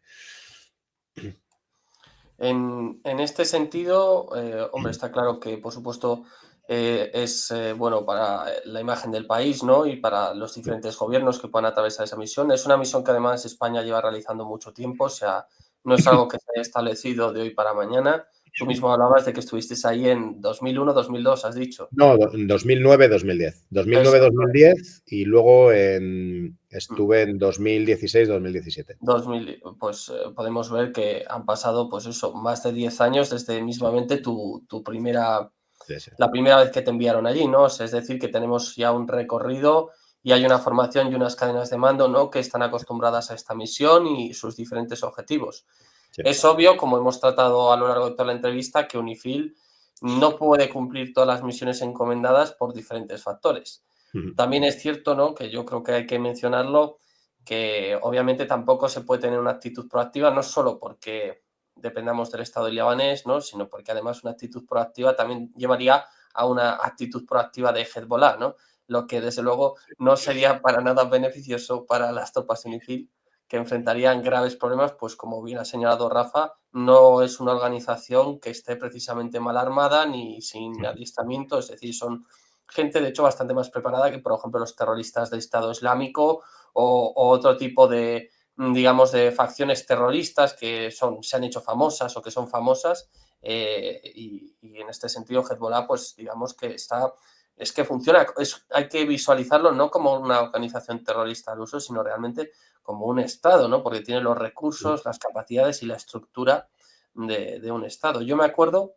En este sentido, hombre, está claro que, por supuesto, es bueno para la imagen del país, ¿no? Y para los diferentes gobiernos que puedan atravesar esa misión. Es una misión que además España lleva realizando mucho tiempo, o sea, no es algo que se haya establecido de hoy para mañana. Tú mismo hablabas de que estuviste ahí en 2001, 2002, has dicho. No, en 2009-2010. Eso, 2009-2010 y luego mm, estuve en 2016-2017. 2000, pues podemos ver que han pasado, pues eso, más de 10 años desde mismamente tu primera Sí, sí. la primera vez que te enviaron allí, ¿no? O sea, es decir, que tenemos ya un recorrido y hay una formación y unas cadenas de mando, ¿no? Que están acostumbradas a esta misión y sus diferentes objetivos. Sí. Es obvio, como hemos tratado a lo largo de toda la entrevista, que UNIFIL no puede cumplir todas las misiones encomendadas por diferentes factores. Ujú. También es cierto, ¿no? Que yo creo que hay que mencionarlo, que obviamente tampoco se puede tener una actitud proactiva, no solo porque dependamos del Estado libanés, ¿no? Sino porque además una actitud proactiva también llevaría a una actitud proactiva de Hezbollah, ¿no? Lo que desde luego no sería para nada beneficioso para las tropas UNIFIL, que enfrentarían graves problemas, pues como bien ha señalado Rafa, no es una organización que esté precisamente mal armada ni sin adiestramiento, es decir, son gente de hecho bastante más preparada que, por ejemplo, los terroristas del Estado Islámico o otro tipo de, digamos, de facciones terroristas que se han hecho famosas o que son famosas. Y en este sentido, Hezbollah, pues digamos que es que funciona, hay que visualizarlo no como una organización terrorista al uso, sino realmente como un Estado, ¿no? Porque tiene los recursos, las capacidades y la estructura de un Estado. Yo me acuerdo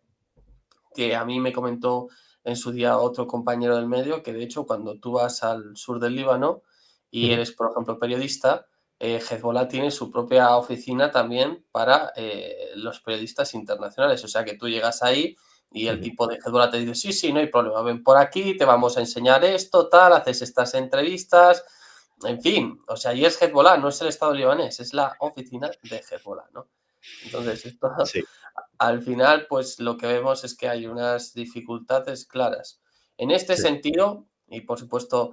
que a mí me comentó en su día otro compañero del medio que de hecho cuando tú vas al sur del Líbano y Ujú. eres, por ejemplo, periodista, Hezbollah tiene su propia oficina también para los periodistas internacionales. O sea que tú llegas ahí y el Ujú. tipo de Hezbollah te dice, sí, sí, no hay problema, ven por aquí, te vamos a enseñar esto, tal, haces estas entrevistas, en fin, o sea, y es Hezbollah, no es el Estado libanés, es la oficina de Hezbollah, ¿no? Entonces, esto Sí, al final, pues lo que vemos es que hay unas dificultades claras. En este sí, sentido, y por supuesto,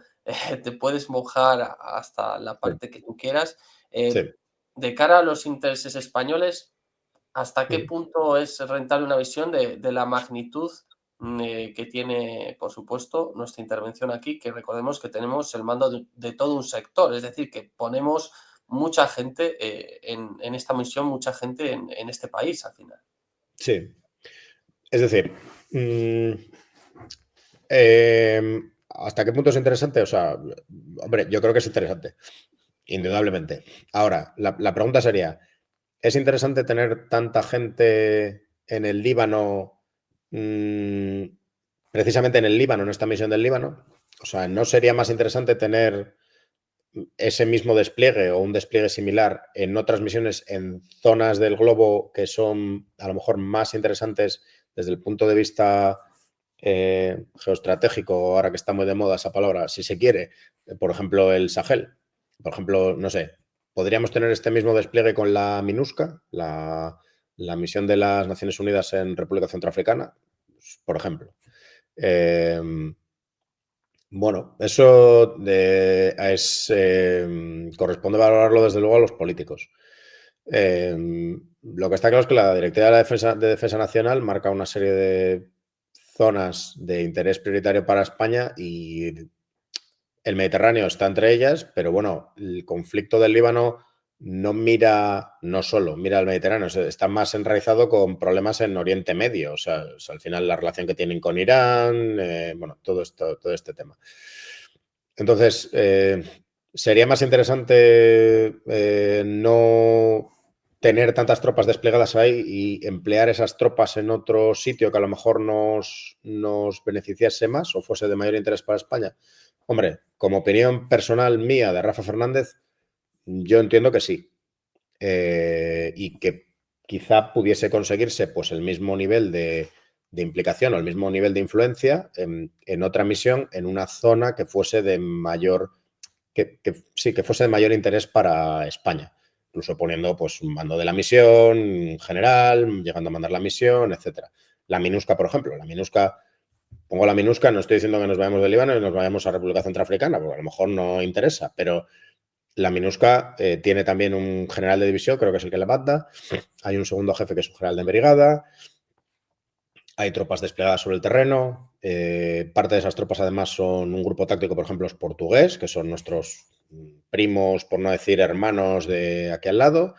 te puedes mojar hasta la sí, parte que tú quieras, sí. de cara a los intereses españoles, ¿hasta qué Ujú. punto es rentable una visión de la magnitud que tiene, por supuesto, nuestra intervención aquí? Que recordemos que tenemos el mando de todo un sector, es decir, que ponemos mucha gente en esta misión, mucha gente en este país al final. Sí. Es decir, ¿hasta qué punto es interesante? O sea, hombre, yo creo que es interesante, indudablemente. Ahora, la pregunta sería, ¿es interesante tener tanta gente en el Líbano, mm, precisamente en el Líbano, en esta misión del Líbano? O sea, ¿no sería más interesante tener ese mismo despliegue o un despliegue similar en otras misiones en zonas del globo que son a lo mejor más interesantes desde el punto de vista geoestratégico, ahora que está muy de moda esa palabra, si se quiere, por ejemplo, el Sahel? Por ejemplo, no sé, podríamos tener este mismo despliegue con la MINUSCA, la misión de las Naciones Unidas en República Centroafricana, por ejemplo. Eh, bueno, eso corresponde valorarlo desde luego a los políticos. Lo que está claro es que la Directiva de la Defensa Nacional marca una serie de zonas de interés prioritario para España y el Mediterráneo está entre ellas, pero bueno, el conflicto del Líbano no solo mira al Mediterráneo, está más enraizado con problemas en Oriente Medio, o sea, al final la relación que tienen con Irán, bueno, todo este tema. Entonces, sería más interesante no tener tantas tropas desplegadas ahí y emplear esas tropas en otro sitio que a lo mejor nos beneficiase más o fuese de mayor interés para España. Hombre, como opinión personal mía de Rafa Fernández, yo entiendo que sí. y que quizá pudiese conseguirse pues, el mismo nivel de implicación o el mismo nivel de influencia en otra misión en una zona que fuese de mayor que fuese de mayor interés para España, incluso poniendo pues un mando de la misión general, llegando a mandar la misión, etcétera. La MINUSCA, por ejemplo, pongo la MINUSCA, no estoy diciendo que nos vayamos de Líbano y nos vayamos a República Centroafricana, porque a lo mejor no interesa, pero la MINUSCA tiene también un general de división, creo que es el que la manda, hay un segundo jefe que es un general de brigada, hay tropas desplegadas sobre el terreno, parte de esas tropas además son un grupo táctico, por ejemplo, es portugués, que son nuestros primos, por no decir hermanos de aquí al lado.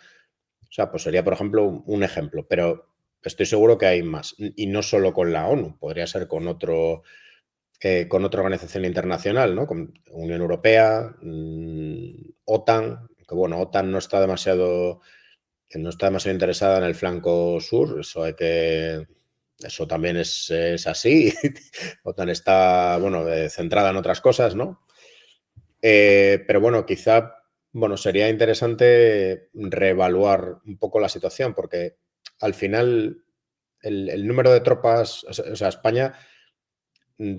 O sea, pues sería, por ejemplo, un ejemplo, pero estoy seguro que hay más. Y no solo con la ONU, podría ser con con otra organización internacional, ¿no? Con Unión Europea, OTAN, que bueno, OTAN no está demasiado interesada en el flanco sur, eso también es así. OTAN está, bueno, centrada en otras cosas, ¿no? Pero bueno, quizá, bueno, sería interesante reevaluar un poco la situación, porque al final el número de tropas, o sea, España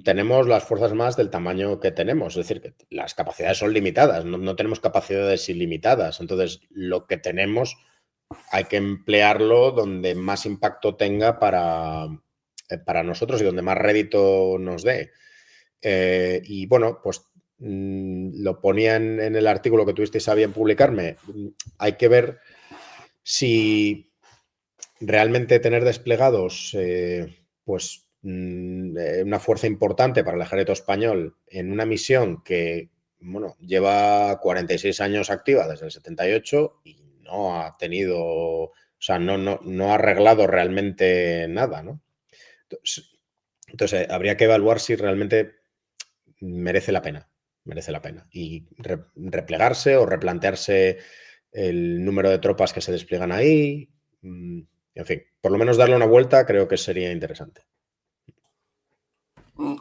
tenemos las fuerzas más del tamaño que tenemos, es decir, que las capacidades son limitadas, no tenemos capacidades ilimitadas, entonces lo que tenemos hay que emplearlo donde más impacto tenga para nosotros y donde más rédito nos dé. Y bueno, pues lo ponía en el artículo que tuvisteis a bien publicarme. Hay que ver si realmente tener desplegados pues una fuerza importante para el ejército español en una misión que bueno, lleva 46 años activa desde el 78 y no ha tenido, o sea, no ha arreglado realmente nada, ¿no? Entonces, habría que evaluar si realmente merece la pena, y replegarse o replantearse el número de tropas que se despliegan ahí. En fin, por lo menos darle una vuelta creo que sería interesante.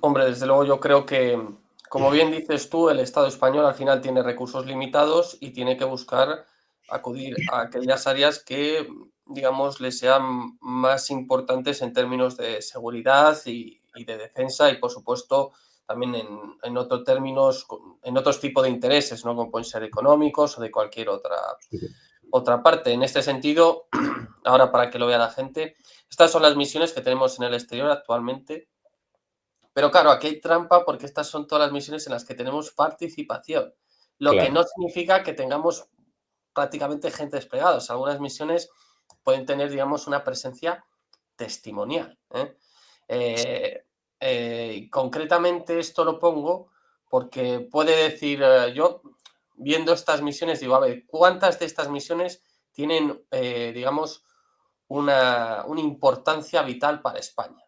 Hombre, desde luego yo creo que, como bien dices tú, el Estado español al final tiene recursos limitados y tiene que buscar acudir a aquellas áreas que, digamos, le sean más importantes en términos de seguridad y de defensa y, por supuesto, también en otros términos, en otros tipos de intereses, ¿no? Como pueden ser económicos o de cualquier otra parte. En este sentido, ahora para que lo vea la gente, estas son las misiones que tenemos en el exterior actualmente. Pero claro, aquí hay trampa porque estas son todas las misiones en las que tenemos participación, lo que Claro, no significa que tengamos prácticamente gente desplegada. O sea, algunas misiones pueden tener, digamos, una presencia testimonial, ¿eh? Concretamente esto lo pongo porque puede decir, yo viendo estas misiones digo, a ver, ¿cuántas de estas misiones tienen, digamos, una importancia vital para España?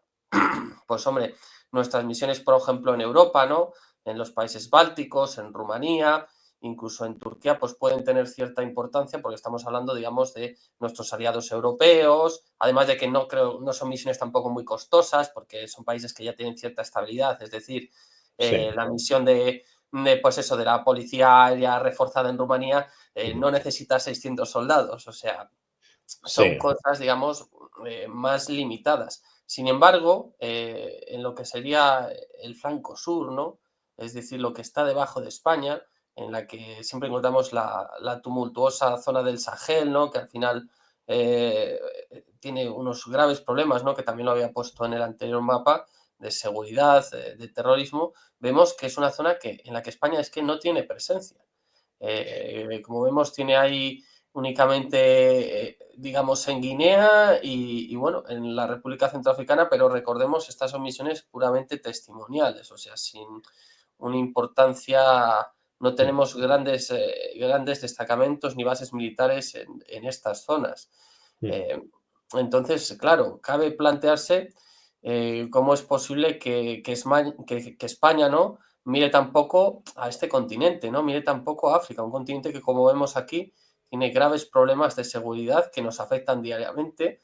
Pues hombre, nuestras misiones, por ejemplo, en Europa, ¿no? En los países bálticos, en Rumanía, incluso en Turquía, pues pueden tener cierta importancia porque estamos hablando, digamos, de nuestros aliados europeos, además de que no son misiones tampoco muy costosas porque son países que ya tienen cierta estabilidad, es decir, sí. la misión pues eso, de la policía aérea reforzada en Rumanía no necesita 600 soldados, o sea, son Sí. cosas, digamos, más limitadas. Sin embargo, en lo que sería el flanco sur, ¿no? Es decir, lo que está debajo de España, en la que siempre encontramos la tumultuosa zona del Sahel, ¿no? Que al final eh, tiene unos graves problemas, ¿no? Que también lo había puesto en el anterior mapa de seguridad, de terrorismo. Vemos que es una zona en la que España es que no tiene presencia. Como vemos, tiene ahí únicamente, digamos, en Guinea bueno, en la República Centroafricana, pero recordemos, estas son misiones puramente testimoniales, o sea, sin una importancia, no tenemos grandes destacamentos ni bases militares en estas zonas. Eh, entonces, claro, cabe plantearse cómo es posible que España, ¿no? Mire tampoco a este continente, ¿no? Mire tampoco a África, un continente que, como vemos aquí, tiene graves problemas de seguridad que nos afectan diariamente,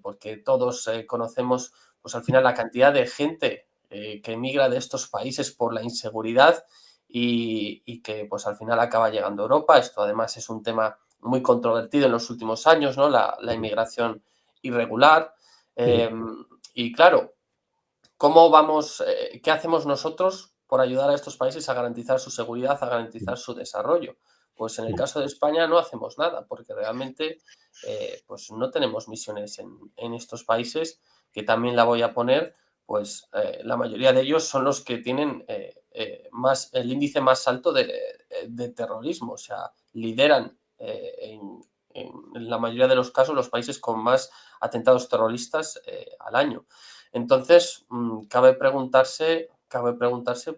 porque todos conocemos, pues al final, la cantidad de gente que emigra de estos países por la inseguridad y que, pues al final, acaba llegando a Europa. Esto, además, es un tema muy controvertido en los últimos años, ¿no? La inmigración irregular. Y claro, ¿cómo vamos, qué hacemos nosotros por ayudar a estos países a garantizar su seguridad, a garantizar su desarrollo? Pues en el caso de España no hacemos nada, porque realmente pues no tenemos misiones en estos países, que también la voy a poner, pues la mayoría de ellos son los que tienen el índice más alto de terrorismo, o sea, lideran en la mayoría de los casos los países con más atentados terroristas al año. Entonces, cabe preguntarse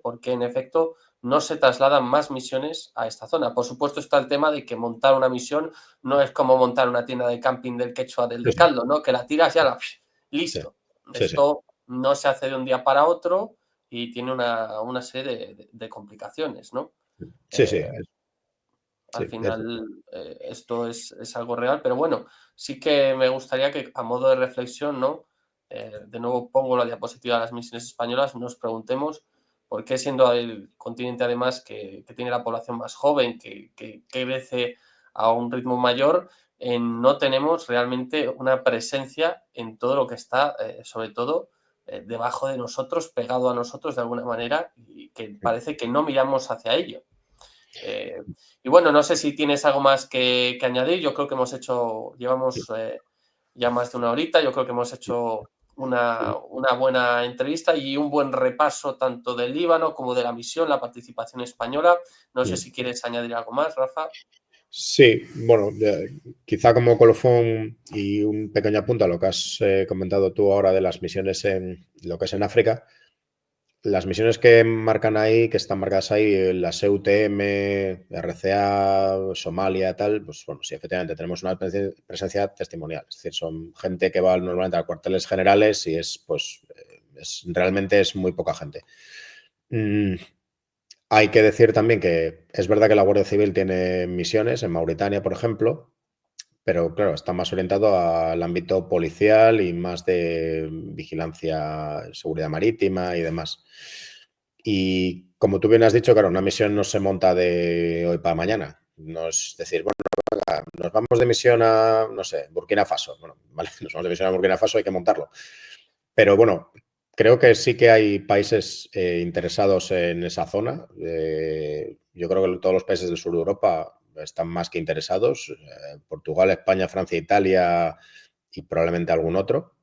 por qué en efecto no se trasladan más misiones a esta zona. Por supuesto está el tema de que montar una misión no es como montar una tienda de camping del quechua del Sí, de caldo, ¿no? Que la tiras y ya sí, listo. sí, sí, Esto no se hace de un día para otro y tiene una serie de complicaciones, ¿no? sí, sí, Eh, sí, Al final esto es algo real, pero bueno, sí que me gustaría que a modo de reflexión, ¿no? De nuevo pongo la diapositiva de las misiones españolas, nos preguntemos por qué siendo el continente además que tiene la población más joven, que crece a un ritmo mayor, no tenemos realmente una presencia en todo lo que está, sobre todo, debajo de nosotros, pegado a nosotros de alguna manera, y que parece que no miramos hacia ello. Eh, y bueno, no sé si tienes algo más que añadir. Yo creo que llevamos ya más de una horita, yo creo que hemos hecho una buena entrevista y un buen repaso tanto del Líbano como de la misión, la participación española. No sé sí. si quieres añadir algo más, Rafa. Sí, bueno, quizá como colofón y un pequeño apunte a lo que has comentado tú ahora de las misiones en lo que es en África. Las misiones que marcan ahí, que están marcadas ahí, las EUTM, RCA, Somalia, tal, pues bueno, sí, efectivamente tenemos una presencia testimonial. Es decir, son gente que va normalmente a cuarteles generales y realmente es muy poca gente. Hay que decir también que es verdad que la Guardia Civil tiene misiones en Mauritania, por ejemplo, pero claro, está más orientado al ámbito policial y más de vigilancia, seguridad marítima y demás. Y como tú bien has dicho, claro, una misión no se monta de hoy para mañana. No es decir, bueno, nos vamos de misión a, no sé, Burkina Faso. Bueno, vale, nos vamos de misión a Burkina Faso, hay que montarlo. Pero bueno, creo que sí que hay países interesados en esa zona. Yo creo que todos los países del sur de Europa están más que interesados. Portugal, España, Francia, Italia y probablemente algún otro.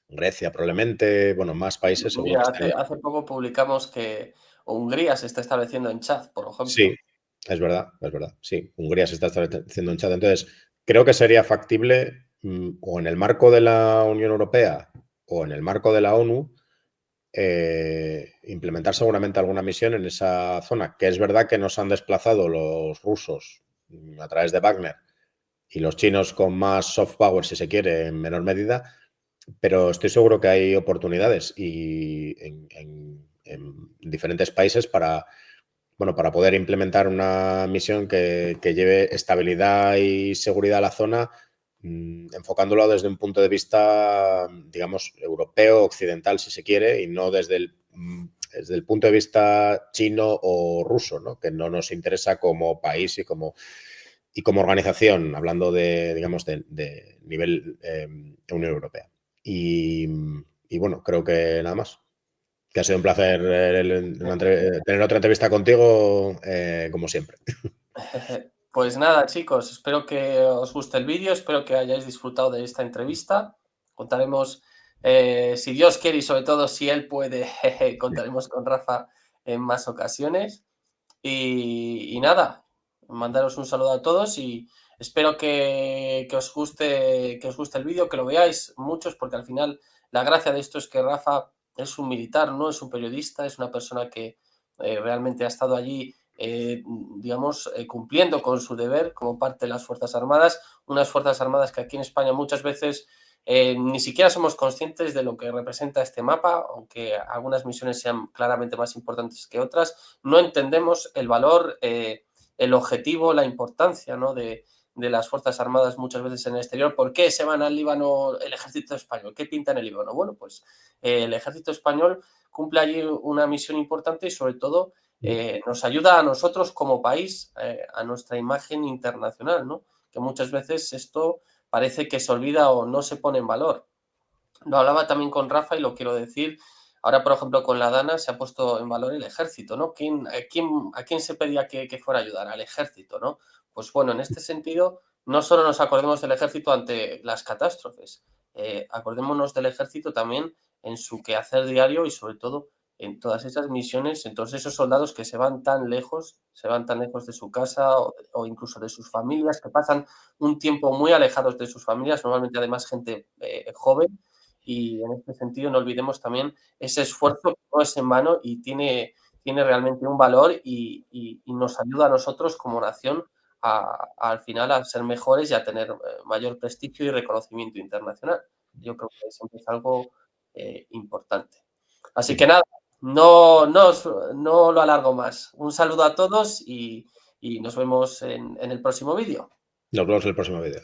Grecia probablemente, bueno, más países seguro Mira, que están. hace poco publicamos que Hungría se está estableciendo en Chad, por Sí, ejemplo. es verdad, sí. Hungría se está estableciendo en chat. Entonces, creo que sería factible o en el marco de la Unión Europea o en el marco de la ONU implementar seguramente alguna misión en esa zona, que es verdad que nos han desplazado los rusos a través de Wagner y los chinos con más soft power, si se quiere, en menor medida, pero estoy seguro que hay oportunidades y en diferentes países para poder implementar una misión que lleve estabilidad y seguridad a la zona, enfocándolo desde un punto de vista, digamos, europeo, occidental, si se quiere, y no desde el punto de vista chino o ruso, ¿no? Que no nos interesa como país y como organización, hablando de, digamos, de nivel Unión Europea. Y bueno, creo que nada más. Que ha sido un placer tener otra entrevista contigo, como siempre. Pues nada, chicos, espero que os guste el vídeo, espero que hayáis disfrutado de esta entrevista. Contaremos, si Dios quiere y sobre todo si él puede, contaremos con Rafa en más ocasiones. Y nada, mandaros un saludo a todos y espero que os guste el vídeo, que lo veáis muchos, porque al final la gracia de esto es que Rafa es un militar, no es un periodista, es una persona que realmente ha estado allí, digamos, cumpliendo con su deber como parte de las Fuerzas Armadas, unas Fuerzas Armadas que aquí en España muchas veces ni siquiera somos conscientes de lo que representa este mapa, aunque algunas misiones sean claramente más importantes que otras, no entendemos el valor, el objetivo, la importancia, ¿no? de las Fuerzas Armadas muchas veces en el exterior. ¿Por qué se van al Líbano el ejército español? ¿Qué pinta en el Líbano? Bueno, pues el ejército español cumple allí una misión importante y sobre todo nos ayuda a nosotros como país, a nuestra imagen internacional, ¿no? Que muchas veces esto parece que se olvida o no se pone en valor. Lo hablaba también con Rafa y lo quiero decir. Ahora, por ejemplo, con la Dana se ha puesto en valor el ejército, ¿no? ¿A quién se pedía que fuera a ayudar? Al ejército, ¿no? Pues bueno, en este sentido, no solo nos acordemos del ejército ante las catástrofes, acordémonos del ejército también en su quehacer diario y sobre todo en todas esas misiones, en todos esos soldados que se van tan lejos de su casa o incluso de sus familias, que pasan un tiempo muy alejados de sus familias, normalmente además gente joven, y en este sentido no olvidemos también ese esfuerzo que no es en vano y tiene realmente un valor y nos ayuda a nosotros como nación al final a ser mejores y a tener mayor prestigio y reconocimiento internacional. Yo creo que siempre es algo importante. Así que nada, no lo alargo más. Un saludo a todos y nos vemos en el próximo vídeo. Nos vemos en el próximo vídeo.